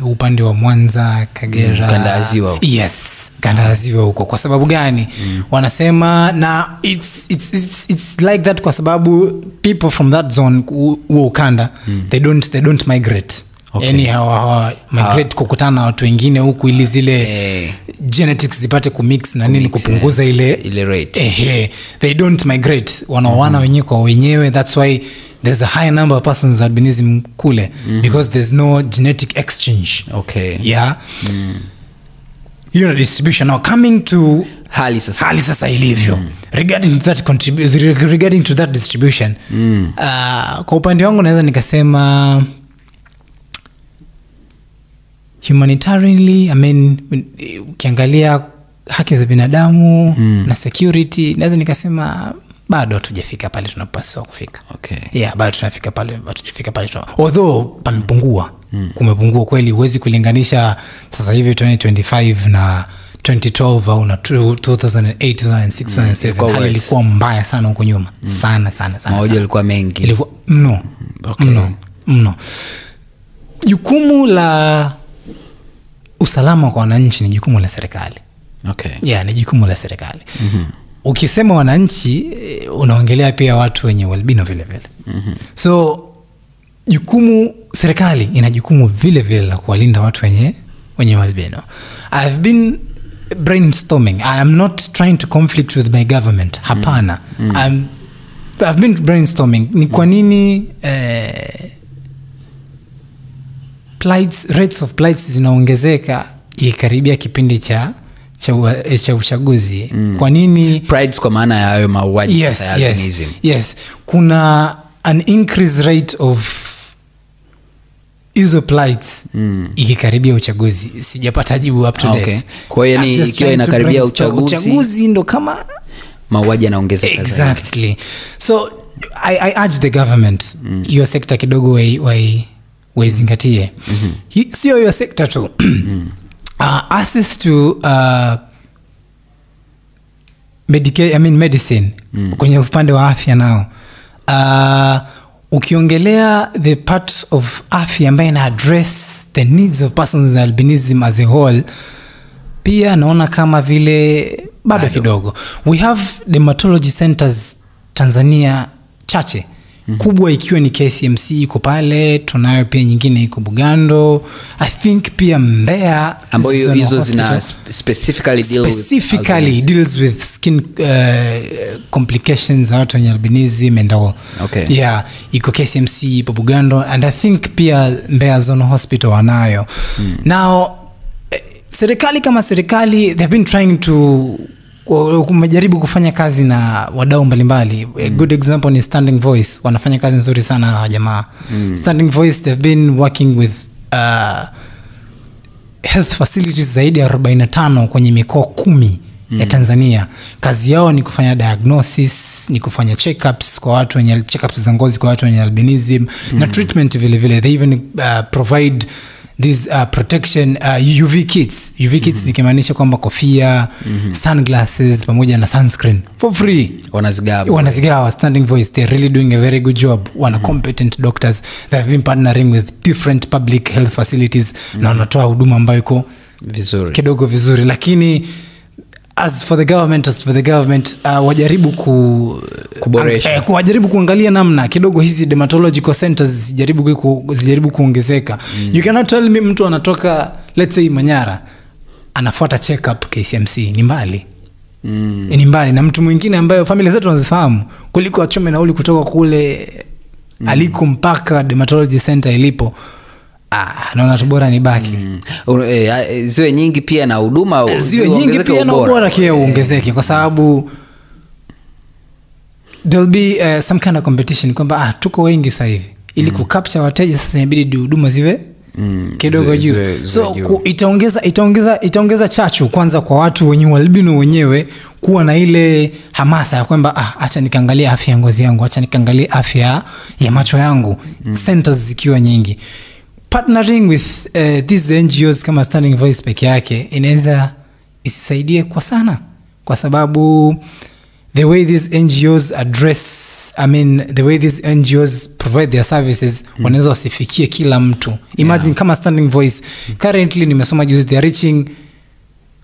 A: upande wa Mwanza, Kagera,
B: Kanda-Ziwa.
A: Yes, Kanda-Ziwa huko. Kwa sababu gani? Wanasema na it's like that kwa sababu people from that zone ukanda they don't migrate. Okay. Yani hawa migrate kukutana na watu wengine huku ili zile genetics zipate kumix na nini kupunguza ile
B: rate.
A: They don't migrate, wanaoana wenyewe kwa wenyewe. That's why there's a high number of persons with albinism kule, because there's no genetic exchange.
B: Okay.
A: Yeah. You know, distribution now coming to
B: hali
A: sasa ilivyo. Regarding to that distribution, kwa upande wangu naweza nikasema humanitarianly, ukiangalia haki za binadamu na security, naweza nikasema bado hatujafika pale tunapaswa kufika.
B: Okay.
A: Yeah, bado tunafika pale, hatujafika pale although pamepungua. Kumepungua kweli, huwezi kulinganisha sasa hivi 2025 na 2012 au na 2008, 2006, 2007. Hali ilikuwa mbaya sana huko nyuma. Sana.
B: Mauaji yalikuwa mengi.
A: Ilikuwa mno. Jukumu la usalama kwa wananchi ni jukumu la serikali.
B: Okay.
A: Yeah, ni jukumu la serikali. Ukisema wananchi unaongelea pia watu wenye albino vile vile. So serikali ina jukumu vile vile la kuwalinda watu wenye albino. I've been brainstorming. I am not trying to conflict with my government. Hapana. I've been brainstorming. Ni kwa nini rates of plights zinaongezeka ikaribia kipindi cha uchaguzi? Kwa nini
B: prides, kwa maana ya hayo mauaji sasa ya albinism?
A: Yes, kuna an increased rate of hizo plights ikikaribia uchaguzi. Sijapata jibu up to date.
B: Kwa hiyo ni ikiwa inakaribia uchaguzi
A: ndo kama
B: mauaji yanaongezeka.
A: Exactly. So I urge the government, your sector kidogo waizingatie. Sio your sector tu. Access to medicine kwenye upande wa afya nao. ukiongelea the part of afya ambayo ina address the needs of persons with albinism as a whole, pia naona kama vile bado kidogo. We have dermatology centers Tanzania chache. Kubwa ikiwa ni KCMC iko pale, tunayo pia nyingine iko Bugando. I think pia Mbeya
B: ambayo hizo zina specifically
A: deals with skin complications za watu wenye albinism and all.
B: Okay.
A: Yeah, iko KCMC, ipo Bugando, and I think pia Mbeya Zone Hospital wanayo. Now serikali kama serikali, they've been trying to kumejaribu kufanya kazi na wadau mbalimbali. A good example ni Standing Voice, wanafanya kazi nzuri sana jamaa. Standing Voice, they've been working with health facilities zaidi ya 45 kwenye mikoa 10 ya Tanzania. Kazi yao ni kufanya diagnosis, ni kufanya checkups kwa watu wenye checkups za ngozi kwa watu wenye albinism, na treatment vile vile. They even provide these protection UV kits. UV kits nikimaanisha kwamba kofia, sunglasses pamoja na sunscreen for free. Wanazigawa. Standing Voice, they're really doing a very good job. Wana competent doctors. They've been partnering with different public health facilities na wanatoa huduma ambayo iko kidogo vizuri. Lakini as for the government wajaribu kuboresha, wajaribu kuangalia namna kidogo hizi dermatological centers zijaribu kuongezeka. You cannot tell me mtu anatoka let's say Manyara anafuata check up KCMC, ni mbali. Ni mbali na mtu mwingine ambaye familia zetu wanazifahamu kuliko achome nauli kutoka kule aliko mpaka dermatology center ilipo. Naona bora ni baki.
B: Ziwe nyingi pia na huduma
A: ziwe nyingi pia na ubora kia uongezeke, kwa sababu there'll be some kind of competition kwamba tuko wengi sasa hivi ili kucapture wateja. Sasa inabidi huduma ziwe kidogo juu. So itaongeza chachu kwanza kwa watu wenye albino wenyewe kuwa na ile hamasa ya kwamba acha nikaangalia afya ya ngozi yangu, acha nikaangalia afya ya macho yangu. Centers zikiwa nyingi, partnering with these NGOs kama Standing Voice peke yake inaweza isisaidie kwa sana, kwa sababu the way these NGOs the way these NGOs provide their services, wanaweza wasifikie kila mtu. Imagine kama Standing Voice currently, nimesoma juzi, they are reaching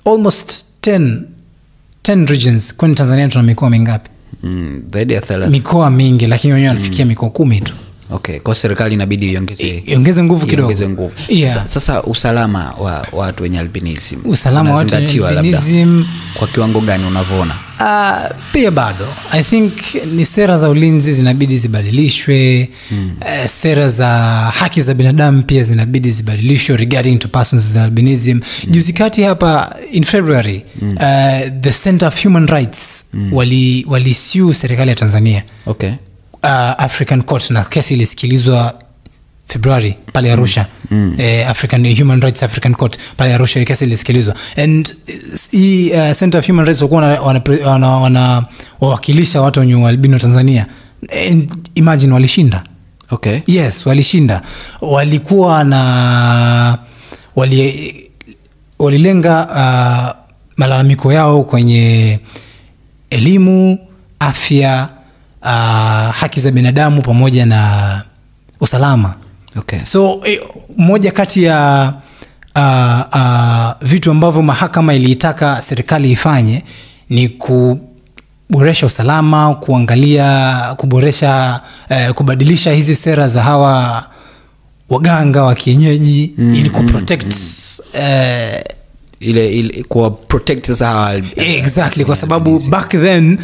A: almost 10 regions. Kwa Tanzania tuna mikoa mingapi?
B: Zaidi ya 30. Mikoa
A: mingi, lakini wenyewe wanafikia mikoa 10 tu.
B: Okay, kwa serikali inabidi
A: iongeze nguvu kidogo.
B: Sasa usalama wa watu wenye albinism,
A: usalama wa watu wenye albinism
B: kwa kiwango gani unavyoona?
A: Pia bado I think ni sera za ulinzi zinabidi zibadilishwe. Sera za haki za binadamu pia zinabidi zibadilishwe regarding to persons with albinism. Juzi kati hapa in February, the Center of Human Rights wali sue serikali ya Tanzania.
B: Okay.
A: African Court, na kesi ilisikilizwa February pale Arusha. African Human Rights African Court pale Arusha, kesi ilisikilizwa. And Center of Human Rights wana wawakilisha watu wenye albino Tanzania. And imagine walishinda.
B: Okay.
A: Yes, walishinda. Walikuwa na walilenga malalamiko yao kwenye elimu, afya, haki za binadamu pamoja na usalama.
B: Okay.
A: So moja kati ya vitu ambavyo mahakama iliitaka serikali ifanye ni kuboresha usalama, kubadilisha hizi sera za hawa waganga wa kienyeji ili kuprotect
B: ile kwa protect za
A: exactly, kwa sababu back then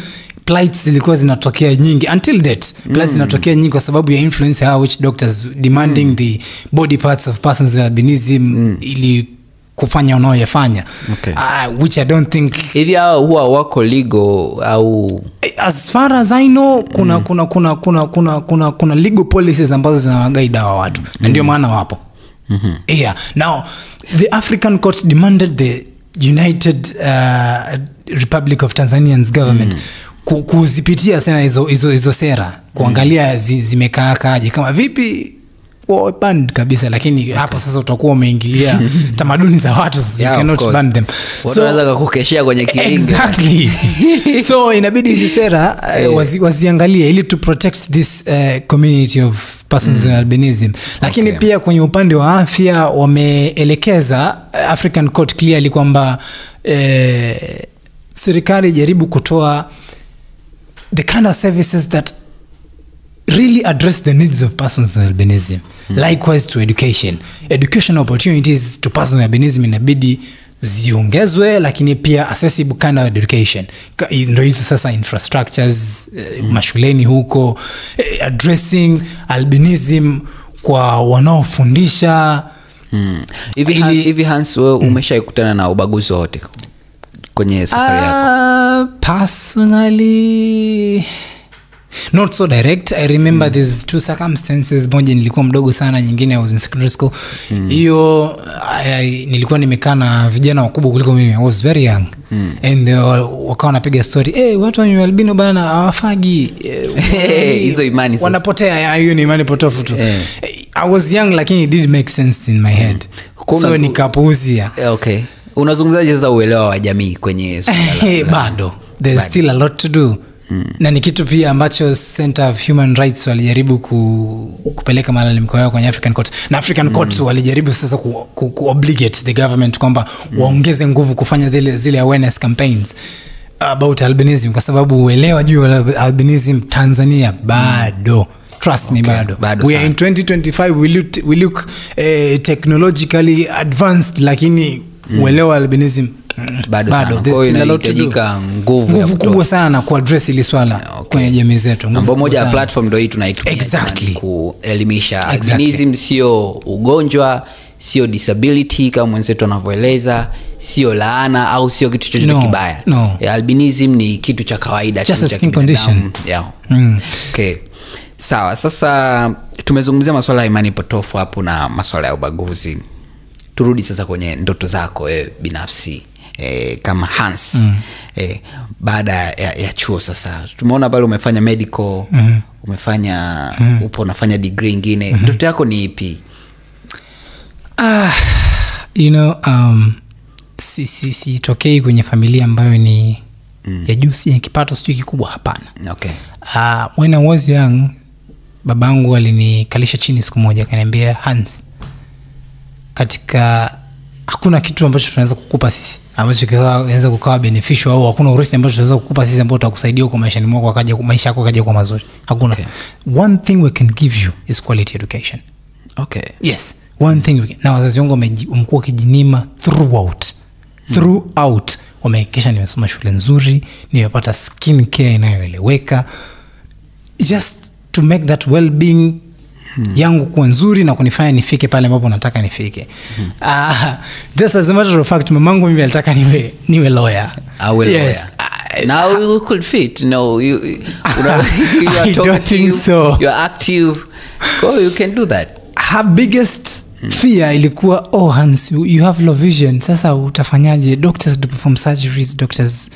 A: plights zilikuwa zinatokea nyingi. Until that, plights zinatokea nyingi kwa sababu ya influence ya witch doctors demanding the body parts of persons with albinism ili kufanya wanaoyafanya.
B: Okay.
A: Which I don't think
B: hivi hao huwa wako legal au
A: as far as I know kuna legal policies ambazo zinawaguide hawa watu. Na ndio maana wapo. Yeah. Now the African Court demanded the United Republic of Tanzania's government kuzipitia sana hizo sera, kuangalia zimekaaje, kama vipi were banned kabisa, lakini hapo sasa utakuwa umeingilia tamaduni za watu, so you cannot ban them.
B: So unaweza kukukeshia kwenye kilinga.
A: Exactly. So inabidi hizi sera waziangalie ili to protect this community of persons with albinism. Lakini pia kwenye upande wa afya wameelekeza African Court clearly kwamba serikali jaribu kutoa the kind of services that really address the needs of persons with albinism. Likewise to education opportunities to persons with albinism inabidi ziongezwe, lakini pia accessible kind of education. Ndio hizo sasa infrastructures mashuleni huko, addressing albinism kwa wanaofundisha.
B: Hivi Hans, wewe umeshaikutana na ubaguzi wote kwenye safari yako?
A: Personally not so direct. I remember there's two circumstances. Moja nilikuwa mdogo sana, nyingine I was in secondary school. Hiyo nilikuwa nimekaa na vijana wakubwa kuliko mimi. I was very young. And wakawa wanapiga story, watu wa albino bana hawafagi.
B: Hizo imani sasa
A: wanapotea. Hiyo ni imani potofu tu. I was young, lakini it did make sense in my head. So nikapuuzia.
B: Okay. Unazungumzaje sasa uelewa wa jamii kwenye
A: swala bado there's still a lot to do. Na ni kitu pia ambacho Center of Human Rights walijaribu kupeleka malalamiko yao kwenye African Court. Na African Court walijaribu sasa obligate the government kwamba waongeze nguvu kufanya zile awareness campaigns about albinism, kwa sababu uelewa juu ya albinism Tanzania bado trust me bado we are in 2025. We look technologically advanced, lakini uelewa albinism bado
B: inahitajika nguvu
A: kubwa sana ku address ile swala kwenye jamii zetu.
B: Mambo moja ya platform ndio hii tunaitumia kuelimisha. Albinism sio ugonjwa, sio disability kama mwenzetu anavyoeleza, sio laana au sio kitu chochote kibaya. Albinism ni kitu cha kawaida,
A: just a skin condition.
B: Okay. Sawa, sasa tumezungumzia masuala ya imani potofu hapo na masuala ya ubaguzi. Turudi sasa kwenye ndoto zako binafsi kama Hans. Baada ya chuo sasa tumeona pale umefanya medical, umefanya upo unafanya degree nyingine. Ndoto yako ni ipi?
A: Si tokei kwenye familia ambayo ni ya juu, si ya kipato sio kikubwa, hapana.
B: Okay.
A: When I was young, babangu alinikalisha chini siku moja akaniambia, Hans, katika hakuna kitu ambacho tunaweza kukupa sisi ambacho kinaweza kukawa beneficial, au hakuna urithi ambacho tunaweza kukupa sisi ambao utakusaidia kwa maisha mwako akaja maisha yako akaja kwa mazuri. Hakuna. One thing we can give you is quality education.
B: Okay.
A: Yes, one thing we can. Na wazazi wangu wamekuwa kijinima throughout wamehakikisha nimesoma shule nzuri, nimepata skin care inayoeleweka, just to make that well-being yangu kuwa nzuri na kunifanya nifike pale ambapo nataka nifike. Just as a matter of fact, mamangu mimi alitaka niwe lawyer.
B: Yes. Now you could fit. No, you are
A: talking so.
B: You are active. So you can do that.
A: Her biggest fear ilikuwa, Hans, you have low vision. Sasa utafanyaje? Doctors do perform surgeries, doctors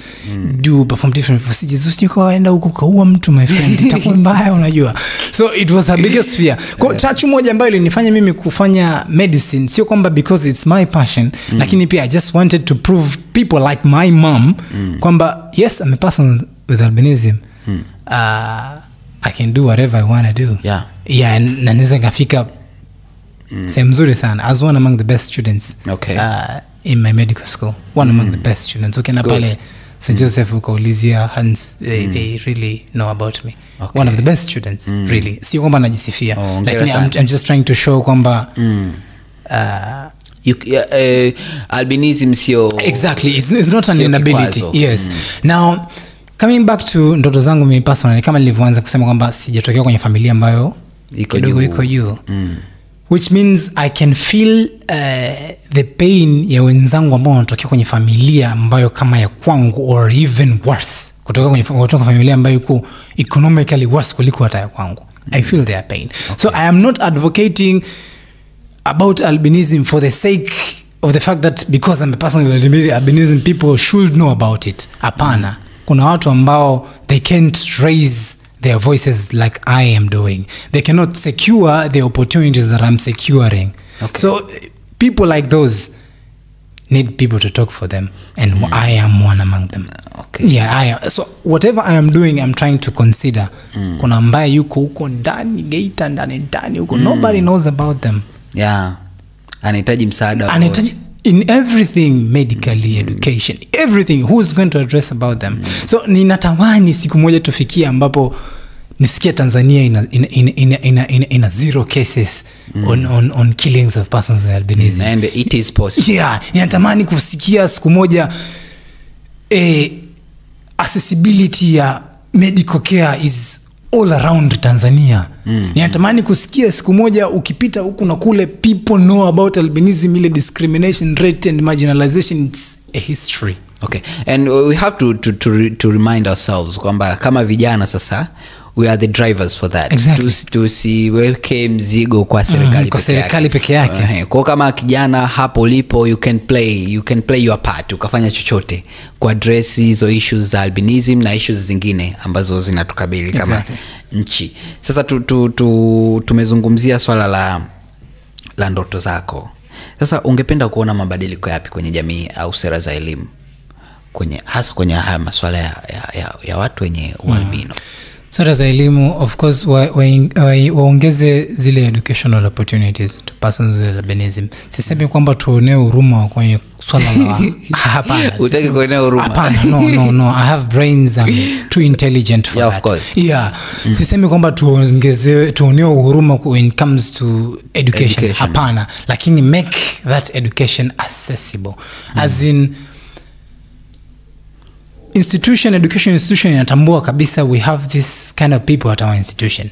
A: do perform different procedures. Usitikoenda huko kaua mtu, my friend, itakuwa mbaya, unajua. So it was her biggest fear. Kwa chachu moja ambayo ilinifanya mimi kufanya medicine, sio kwamba because it's my passion, lakini pia I just wanted to prove people like my mom kwamba yes, I'm a person with albinism. I can do whatever I want to do. Yeah, na naweza kafika same mzuri sana. I was one among the best students in my medical school. One among the best students. Okay, na pale St. Joseph ukaulizia Hans, they really know about me. One of the best students, really. Si kwamba najisifia. Lakini I'm just trying to show kwamba
B: albinism sio
A: exactly, it's not an inability. Yes. Now coming back to ndoto zangu mimi personally, kama nilivyoanza kusema kwamba sijatokea kwenye familia ambayo iko juu. Which means I can feel the pain ya wenzangu ambao wanatokea kwenye familia ambayo kama ya kwangu, or even worse, kutoka familia ambayo iko economically worse kuliko hata ya kwangu. I feel their pain. So I am not advocating about albinism for the sake of the fact that because I'm a person with albinism people should know about it. Hapana. Kuna watu ambao they can't raise their voices like I am doing. They cannot secure the opportunities that I'm securing.
B: Okay.
A: So people like those need people to talk for them, and I am one among them.
B: Okay.
A: Yeah, I am. So whatever I am doing, I'm trying to consider. Kuna ambaye yuko huko ndani Geita, ndani huko, nobody knows about them.
B: Yeah. Anahitaji msaada.
A: Anahitaji in everything, medically, education, everything. Who's going to address about them? So ninatamani siku moja tufikie ambapo nisikia Tanzania ina 0 cases on killings of persons with albinism.
B: And it is possible.
A: Yeah, ninatamani kusikia siku moja accessibility ya medical care is all around Tanzania. Ninatamani kusikia siku moja ukipita huku na kule, people know about albinism, ile discrimination rate and marginalization, it's a history.
B: Okay. And we have to remind ourselves kwamba kama vijana sasa we are the drivers for that.
A: Exactly.
B: Tusiweke mzigo kwa serikali
A: peke yake.
B: Kwa kama kijana hapo ulipo, you can play your part, ukafanya chochote kwa address hizo issues za albinism na issues zingine ambazo zinatukabili kama nchi. Sasa tumezungumzia swala la ndoto zako. Sasa ungependa kuona mabadiliko yapi kwenye jamii au sera za elimu hasa kwenye haya masuala ya watu wenye ualbino?
A: Sera za elimu, of course, waongeze zile educational opportunities to persons with albinism. Sisemi kwamba tuonee huruma kwenye swala la hapana.
B: Utaki kuonea huruma?
A: Hapana, no. I have brains, I'm too intelligent for that.
B: Of course.
A: Yeah. Sisemi kwamba tuonee huruma when it comes to education. Hapana, lakini make that education accessible. As in education institution inatambua kabisa we have this kind of people at our institution.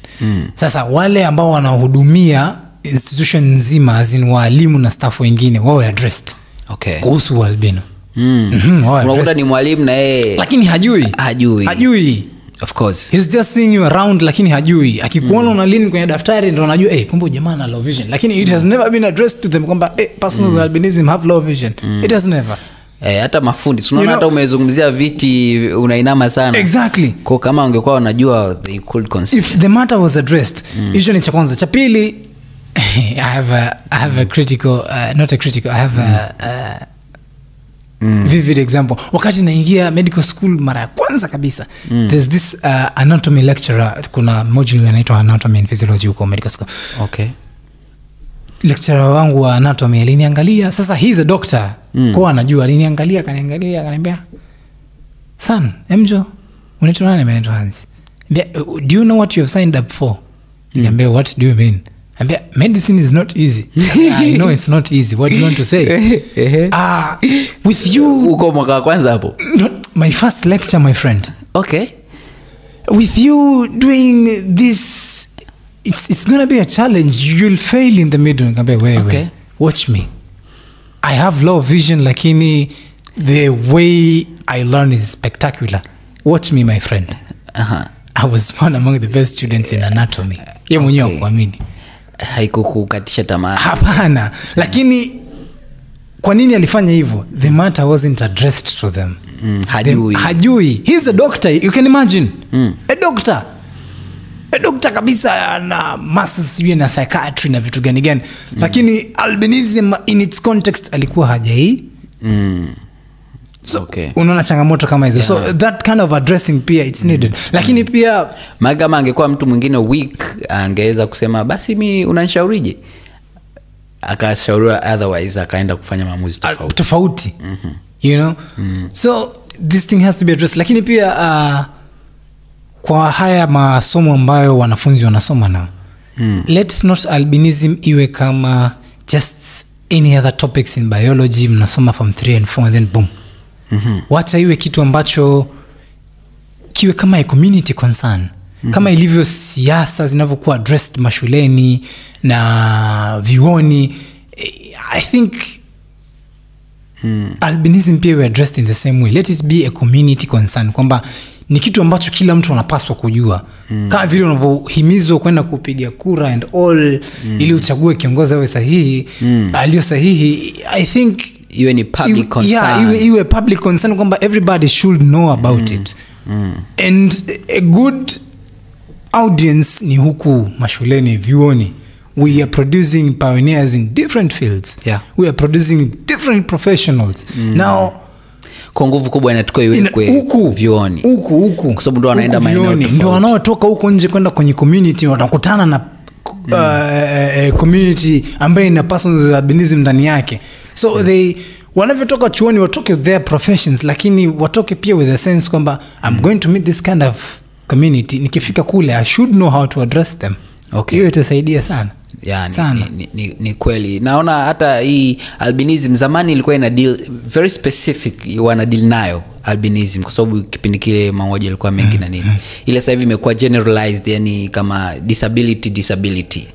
A: Sasa wale ambao wanahudumia institution nzima, as in walimu na staff wengine, wao addressed.
B: Okay.
A: Kuhusu albino.
B: Unakuta ni mwalimu na yeye
A: lakini hajui.
B: Of course.
A: He's just seeing you around, lakini hajui. Akikuona una lean kwenye daftari ndio unajua kumbe jamaa ana low vision. Lakini it has never been addressed to them kwamba persons with albinism have low vision. It has never.
B: Hata mafundi tunaona hata umezungumzia viti unainama sana.
A: Exactly.
B: Kwa kama ungekuwa unajua they could consider.
A: If the matter was addressed, hicho ni cha kwanza. Cha pili, I have a critical not a critical, I have a vivid example. Wakati naingia medical school mara ya kwanza kabisa, there's this anatomy lecturer, kuna module inaitwa anatomy and physiology huko medical school.
B: Okay.
A: Lecturer wangu wa anatomy aliniangalia, sasa he's a doctor. Kwa anajua, aliniangalia akaniambia, "Son, Emjo, unaitwa nani?" Mimi naitwa Hans. "Do you know what you have signed up for?" Niambia, "What do you mean?" Niambia, "Medicine is not easy." "I know it's not easy. What do you want to say?" With you
B: uko mwaka kwanza hapo?
A: My first lecture, my friend.
B: Okay.
A: With you doing this, it's going to be a challenge. You'll fail in the middle. Okay. Watch me. I have low vision, lakini the way I learn is spectacular. Watch me, my friend. I was one among the best students in anatomy. Yeye mwenyewe kuamini.
B: Haikukukatisha tamaa?
A: Hapana. Lakini kwa nini alifanya hivyo? The matter wasn't addressed to them. Hajui. He's a doctor. You can imagine. A doctor kabisa na masters na psychiatry na vitu gani. Lakini albinism in its context alikuwa hajai. So okay. Unaona changamoto kama hizo. So that kind of addressing pia it's needed. Lakini pia
B: kama angekuwa mtu mwingine weak angeweza kusema basi mimi unanishaurije? Akashauriwa otherwise akaenda kufanya maamuzi
A: tofauti. You know? So this thing has to be addressed. Lakini pia kwa haya masomo ambayo wanafunzi wanasoma nao, let's not albinism iwe kama just any other topics in biology mnasoma from 3 and 4 and then boom. Wacha iwe kitu ambacho kiwe kama a community concern. Kama ilivyo siasa zinavyokuwa addressed mashuleni na vioni, I think albinism pia we addressed in the same way. Let it be a community concern, kwamba ni kitu ambacho kila mtu anapaswa kujua. Kama vile unavyohimizwa kwenda kupiga kura and all ili uchague kiongozi awe sahihi, aliyo sahihi, I think
B: iwe ni public concern.
A: Yeah, iwe public concern kwamba everybody should know about it. And a good audience ni huku mashuleni, vyuoni. We are producing pioneers in different fields.
B: Yeah.
A: We are producing different professionals. Now
B: kwa nguvu kubwa inatakiwa iwe vyuoni.
A: Huku
B: kwa sababu ndo wanaenda maeneo tofauti.
A: Ndio wanaotoka huko nje kwenda kwenye community, watakutana na community ambayo ina persons with albinism ndani yake. So they wanavyotoka chuoni watoke their professions, lakini watoke pia with a sense kwamba I'm going to meet this kind of community. Nikifika kule I should know how to address them.
B: Okay.
A: Hiyo itasaidia sana.
B: Yeah, ni kweli. Naona hata hii albinism zamani ilikuwa ina deal very specific, wana deal nayo albinism kwa sababu kipindi kile mauaji yalikuwa mengi na nini. Ile sasa hivi imekuwa generalized, yani kama disability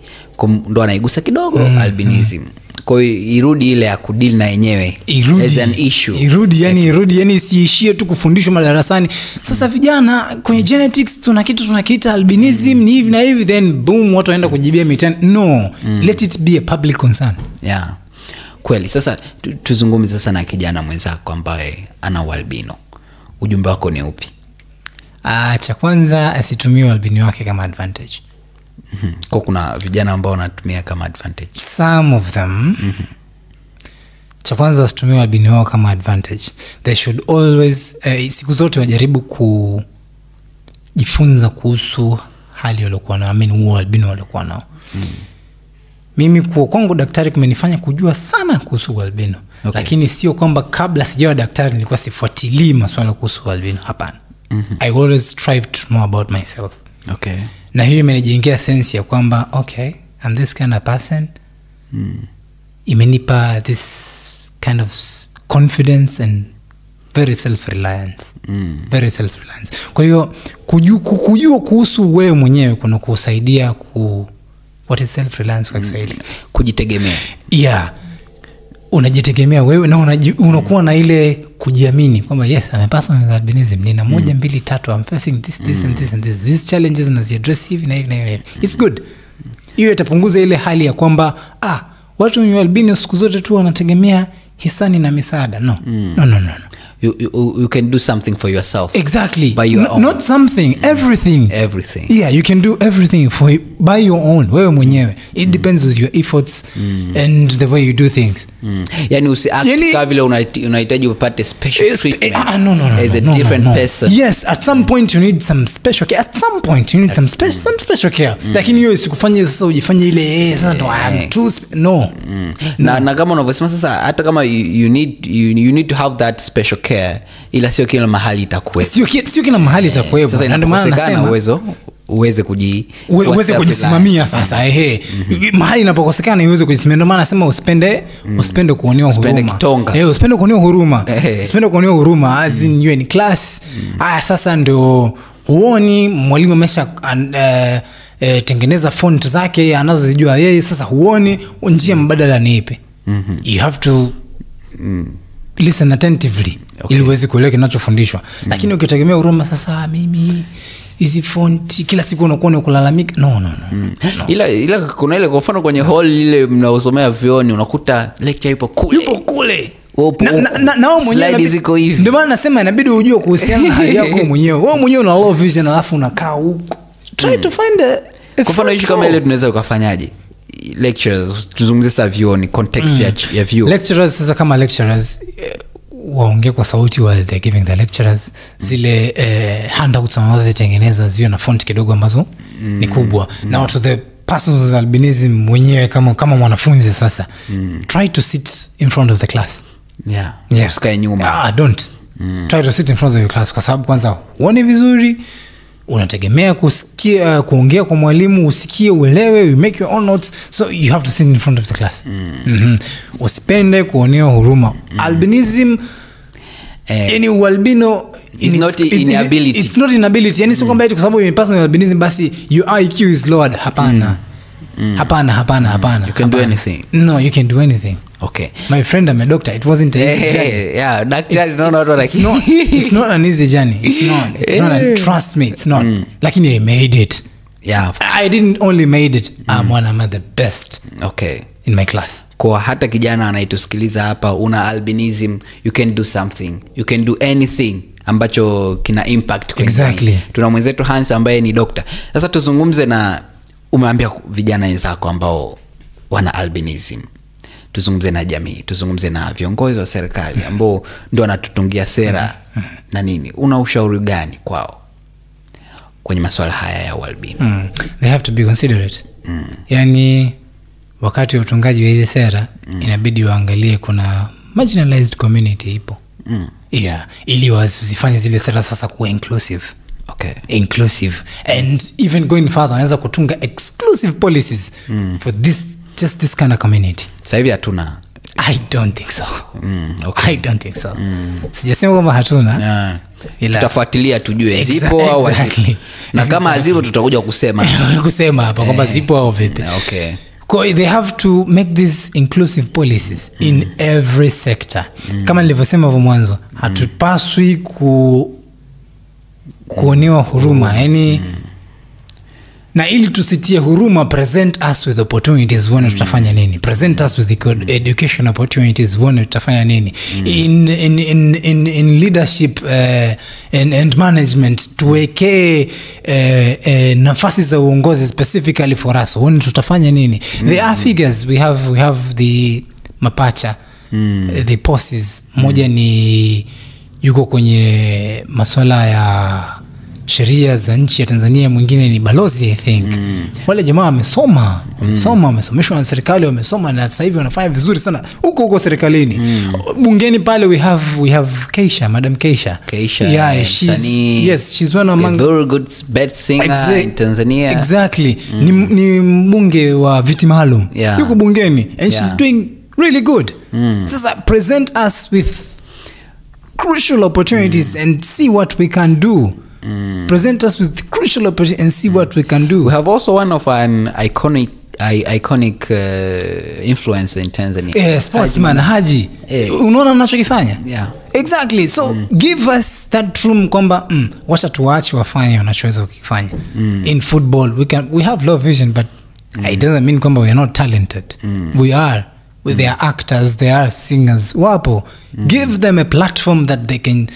B: ndo anaigusa kidogo albinism. Kwa hiyo irudi ile ya kudeal na yenyewe as an issue.
A: Irudi yani isiishie tu kufundishwa madarasani. Sasa vijana kwenye genetics tuna kitu tunakiita albinism ni hivi na hivi, then boom watu waenda kujibia mitani. No, let it be a public concern.
B: Yeah. Kweli. Sasa tuzungumze sasa na kijana mwenzako ambaye ana albino. Ujumbe wako ni upi?
A: Cha kwanza asitumie albino wake kama advantage.
B: Kwa kuna vijana ambao wanatumia kama advantage.
A: Some of them. Cha kwanza wasitumie albino wao kama advantage. They should always siku zote wajaribu kujifunza kuhusu hali waliokuwa nao, huo albino waliokuwa nao. Mimi kwangu daktari kumenifanya kujua sana kuhusu albino. Okay. Lakini sio kwamba kabla sijawa daktari nilikuwa sifuatilii masuala kuhusu albino. Hapana. I always strive to know about myself.
B: Okay.
A: Na hiyo imenijengea sense ya kwamba okay, I'm this kind of person. Imenipa this kind of confidence and very self-reliance. Very self-reliance. Kwa hiyo kujua kuhusu wewe mwenyewe kuna kusaidia what is self-reliance kwa Kiswahili?
B: Kujitegemea.
A: Yeah. Unajitegemea wewe na unakuwa na ile kujiamini kwamba yes, I'm a person with albinism. Nina 1 2 3 I'm facing this and this and this. These challenges na address hivi na hivi. It's good. Hiyo itapunguza ile hali ya kwamba watu wenye albino siku zote tu wanategemea hisani na misaada. No. No.
B: You can do something for yourself.
A: Exactly.
B: By your own.
A: Not something, everything. Yeah, you can do everything by your own. Wewe mwenyewe. It depends on your efforts and the way you do things.
B: Yani usiact kama vile unahitaji upate special treatment.
A: No.
B: As a different person.
A: Yes, at some point you need some special care. At some point you need some special care. Lakini hiyo isikufanye sasa ujifanye ile sasa ndo I'm too no.
B: Na kama unavyosema sasa hata kama you need to have that special care, ila sio kila mahali itakuwepo.
A: Sio kila mahali itakuwepo.
B: Sasa inakosekana uweze
A: kujisimamia sasa. Mahali inapokosekana iweze kujisimamia. Ndio maana nasema usipende kuonewa huruma. Usipende kuonewa huruma. As in you in class. Sasa ndio huoni mwalimu amesha tengeneza font zake anazojua yeye, sasa huoni njia mbadala ni ipi. You have to listen attentively. Okay. Ili uweze kuelewa kinachofundishwa. Lakini ukitegemea huruma sasa mimi hizi font kila siku unakuwa ni kulalamika. No.
B: Ila kuna ile kwa mfano kwenye hall ile mnaosomea vioni unakuta lecture ipo kule.
A: Na wewe mwenyewe
B: ziko hivi.
A: Ndio maana nasema inabidi ujue kuhusiana na hali yako mwenyewe. Wewe mwenyewe una low vision alafu unakaa huko. Try to find
B: kwa mfano hicho kama ile tunaweza kufanyaje? Lectures tuzungumzie sasa vioni context ya view.
A: Lecturers sasa kama lecturers waongee kwa sauti while they're giving the lectures. Zile handouts wanazozitengeneza ziwe na font kidogo ambazo ni kubwa. Now to the persons with albinism mwenyewe kama mwanafunzi sasa try to sit in front of the class.
B: Yeah. Usikae nyuma.
A: Don't. Try to sit in front of your class kwa sababu kwanza uone vizuri, unategemea kusikia kuongea kwa mwalimu, usikie uelewe, you make your own notes, so you have to sit in front of the class. Usipende kuonewa huruma. Albinism yani albino
B: is not inability.
A: It's not inability. Yani sio kwamba eti kwa sababu you're a person with albinism basi your IQ is lowered. Hapana. Hapana.
B: You can do anything.
A: No, you can do anything.
B: Okay.
A: My friend, I'm a doctor. It wasn't an easy journey.
B: Yeah, daktari
A: it's not an easy journey. It's not. Trust me, it's not. Lakini I made it.
B: Yeah.
A: I didn't only made it. I'm the best.
B: Okay.
A: In my class.
B: Kwa hata kijana anayetusikiliza hapa una albinism, you can do something. You can do anything ambacho kina impact kwenye
A: exactly.
B: Tuna mwenzetu Hans ambaye ni doctor. Sasa tuzungumze na, umeambia vijana wenzako ambao wana albinism, tuzungumze na jamii, tuzungumze na viongozi wa serikali ambao ndio wanatutungia sera na nini. Una ushauri gani kwao kwenye masuala haya ya albino?
A: They have to be considerate. Yani wakati wa utungaji wa hizi sera inabidi waangalie kuna marginalized community ipo. Yeah, ili wasifanye zile sera sasa kuwa inclusive.
B: Okay.
A: Inclusive and even going further wanaweza kutunga exclusive policies for just this kind of community.
B: Sasa hivi hatuna.
A: I don't think so.
B: Okay.
A: I don't think so. Sijasema kwamba hatuna.
B: Tutafuatilia tujue zipo au hazipo. Na kama hazipo tutakuja kusema
A: hapa kwamba zipo au vipi.
B: Okay.
A: They have to make these inclusive policies in every sector. Kama nilivyosema hapo mwanzo, hatupaswi kuonewa huruma. Yani na ili tusitie huruma, present us with opportunities, uone tutafanya nini. Present us with education opportunities, uone tutafanya nini. In leadership and management, tuweke nafasi za uongozi specifically for us, uone tutafanya nini. There are figures, we have the mapacha, the bosses. Moja ni yuko kwenye masuala ya sheria za nchi ya Tanzania, mwingine ni balozi I think. Wale jamaa wamesomeshwa na serikali, wamesoma na sasa hivi wanafanya vizuri sana huko serikalini. Bungeni pale we have Keisha, Madam Keisha. Yeah, she's one among
B: very good best singer in Tanzania.
A: Exactly. Ni mbunge wa viti maalum. Yuko bungeni and she's doing really good. Sasa present us with crucial opportunities and see what we can do. Present us with crucial opportunities and see what we can do.
B: We have also one of an iconic influencer in Tanzania.
A: Sportsman Haji. Unaona anachokifanya?
B: Yeah.
A: Exactly. So give us that room kwamba wacha tuache wafanye wanachoweza kufanya. In football we have low vision, but it doesn't mean kwamba we are not talented. We are. They are actors, they are singers. Wapo. Give them a platform that they can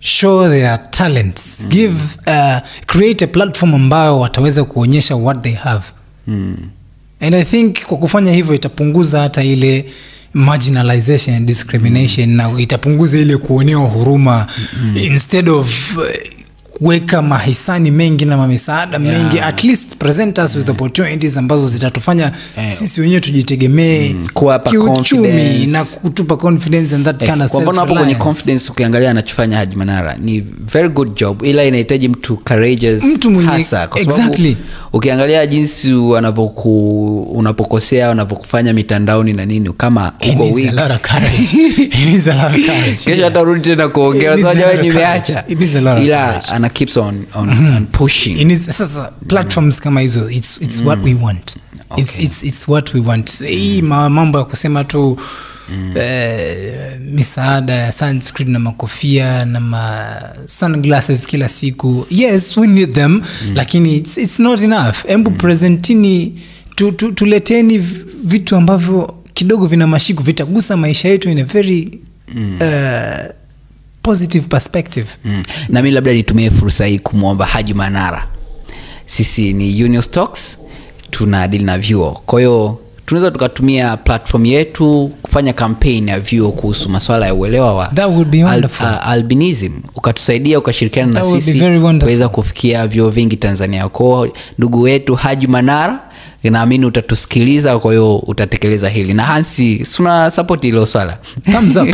A: show their talents. Create a platform ambayo wataweza kuonyesha what they have. And I think kwa kufanya hivyo itapunguza hata ile marginalization and discrimination, na itapunguza ile kuonewa huruma. Instead of kuweka mahisani mengi na mamisaada mengi, at least present us with opportunities ambazo zitatufanya sisi wenyewe tujitegemee kiuchumi na kutupa confidence and that kind of self.
B: Kwa mfano hapo kwenye confidence ukiangalia anachofanya Haji Manara ni very good job, ila inahitaji mtu courageous, hasa kwa sababu ukiangalia jinsi unapokosea, unapokufanya mitandaoni na nini, kama uko weak, kesho atarudi tena kuongea unajua nimeacha, ila ana keeps on pushing.
A: Sasa platforms kama hizo it's what we want. Okay. It's what we want. Hii mambo ya kusema tu misaada ya sunscreen na makofia na sunglasses kila siku, yes we need them, lakini it's not enough. Embu presentini tuleteni vitu ambavyo kidogo vina mashiko, vitagusa maisha yetu in a very positive perspective.
B: Na mimi labda nitumie fursa hii kumuomba Haji Manara. Sisi ni Unios Talks, tuna deal na vyuo. Kwa hiyo tunaweza tukatumia platform yetu kufanya campaign ya vyuo kuhusu masuala ya uelewa wa albinism. Ukatusaidia, ukashirikiana na sisi kuweza kufikia vyuo vingi Tanzania. Kwa ndugu wetu Haji Manara, naamini utatusikiliza, kwa hiyo utatekeleza hili. Na Hansi, suna support hilo swala.
A: Thumbs up.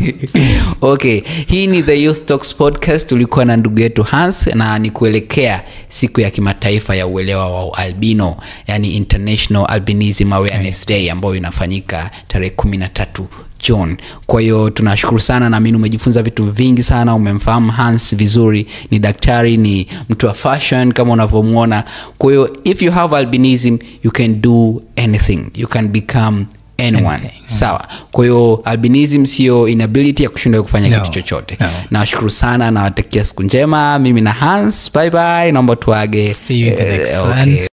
B: Okay, hii ni The Youth Talks Podcast. Tulikuwa na ndugu yetu Hans, na ni kuelekea siku ya kimataifa ya uelewa wa albino, yani International Albinism Awareness Day, ambayo inafanyika tarehe 13 June. Kwa hiyo tunashukuru sana, na mimi umejifunza vitu vingi sana. Umemfahamu Hans vizuri, ni daktari, ni mtu wa fashion kama unavyomuona. Kwa hiyo if you have albinism you can do anything, you can become anyone. Sawa. Kwa hiyo albinism sio inability ya kushindwa kufanya kitu chochote. Nashukuru sana, na watakia siku njema. Mimi na Hans, bye bye, naomba tuage.
A: See you in the next one.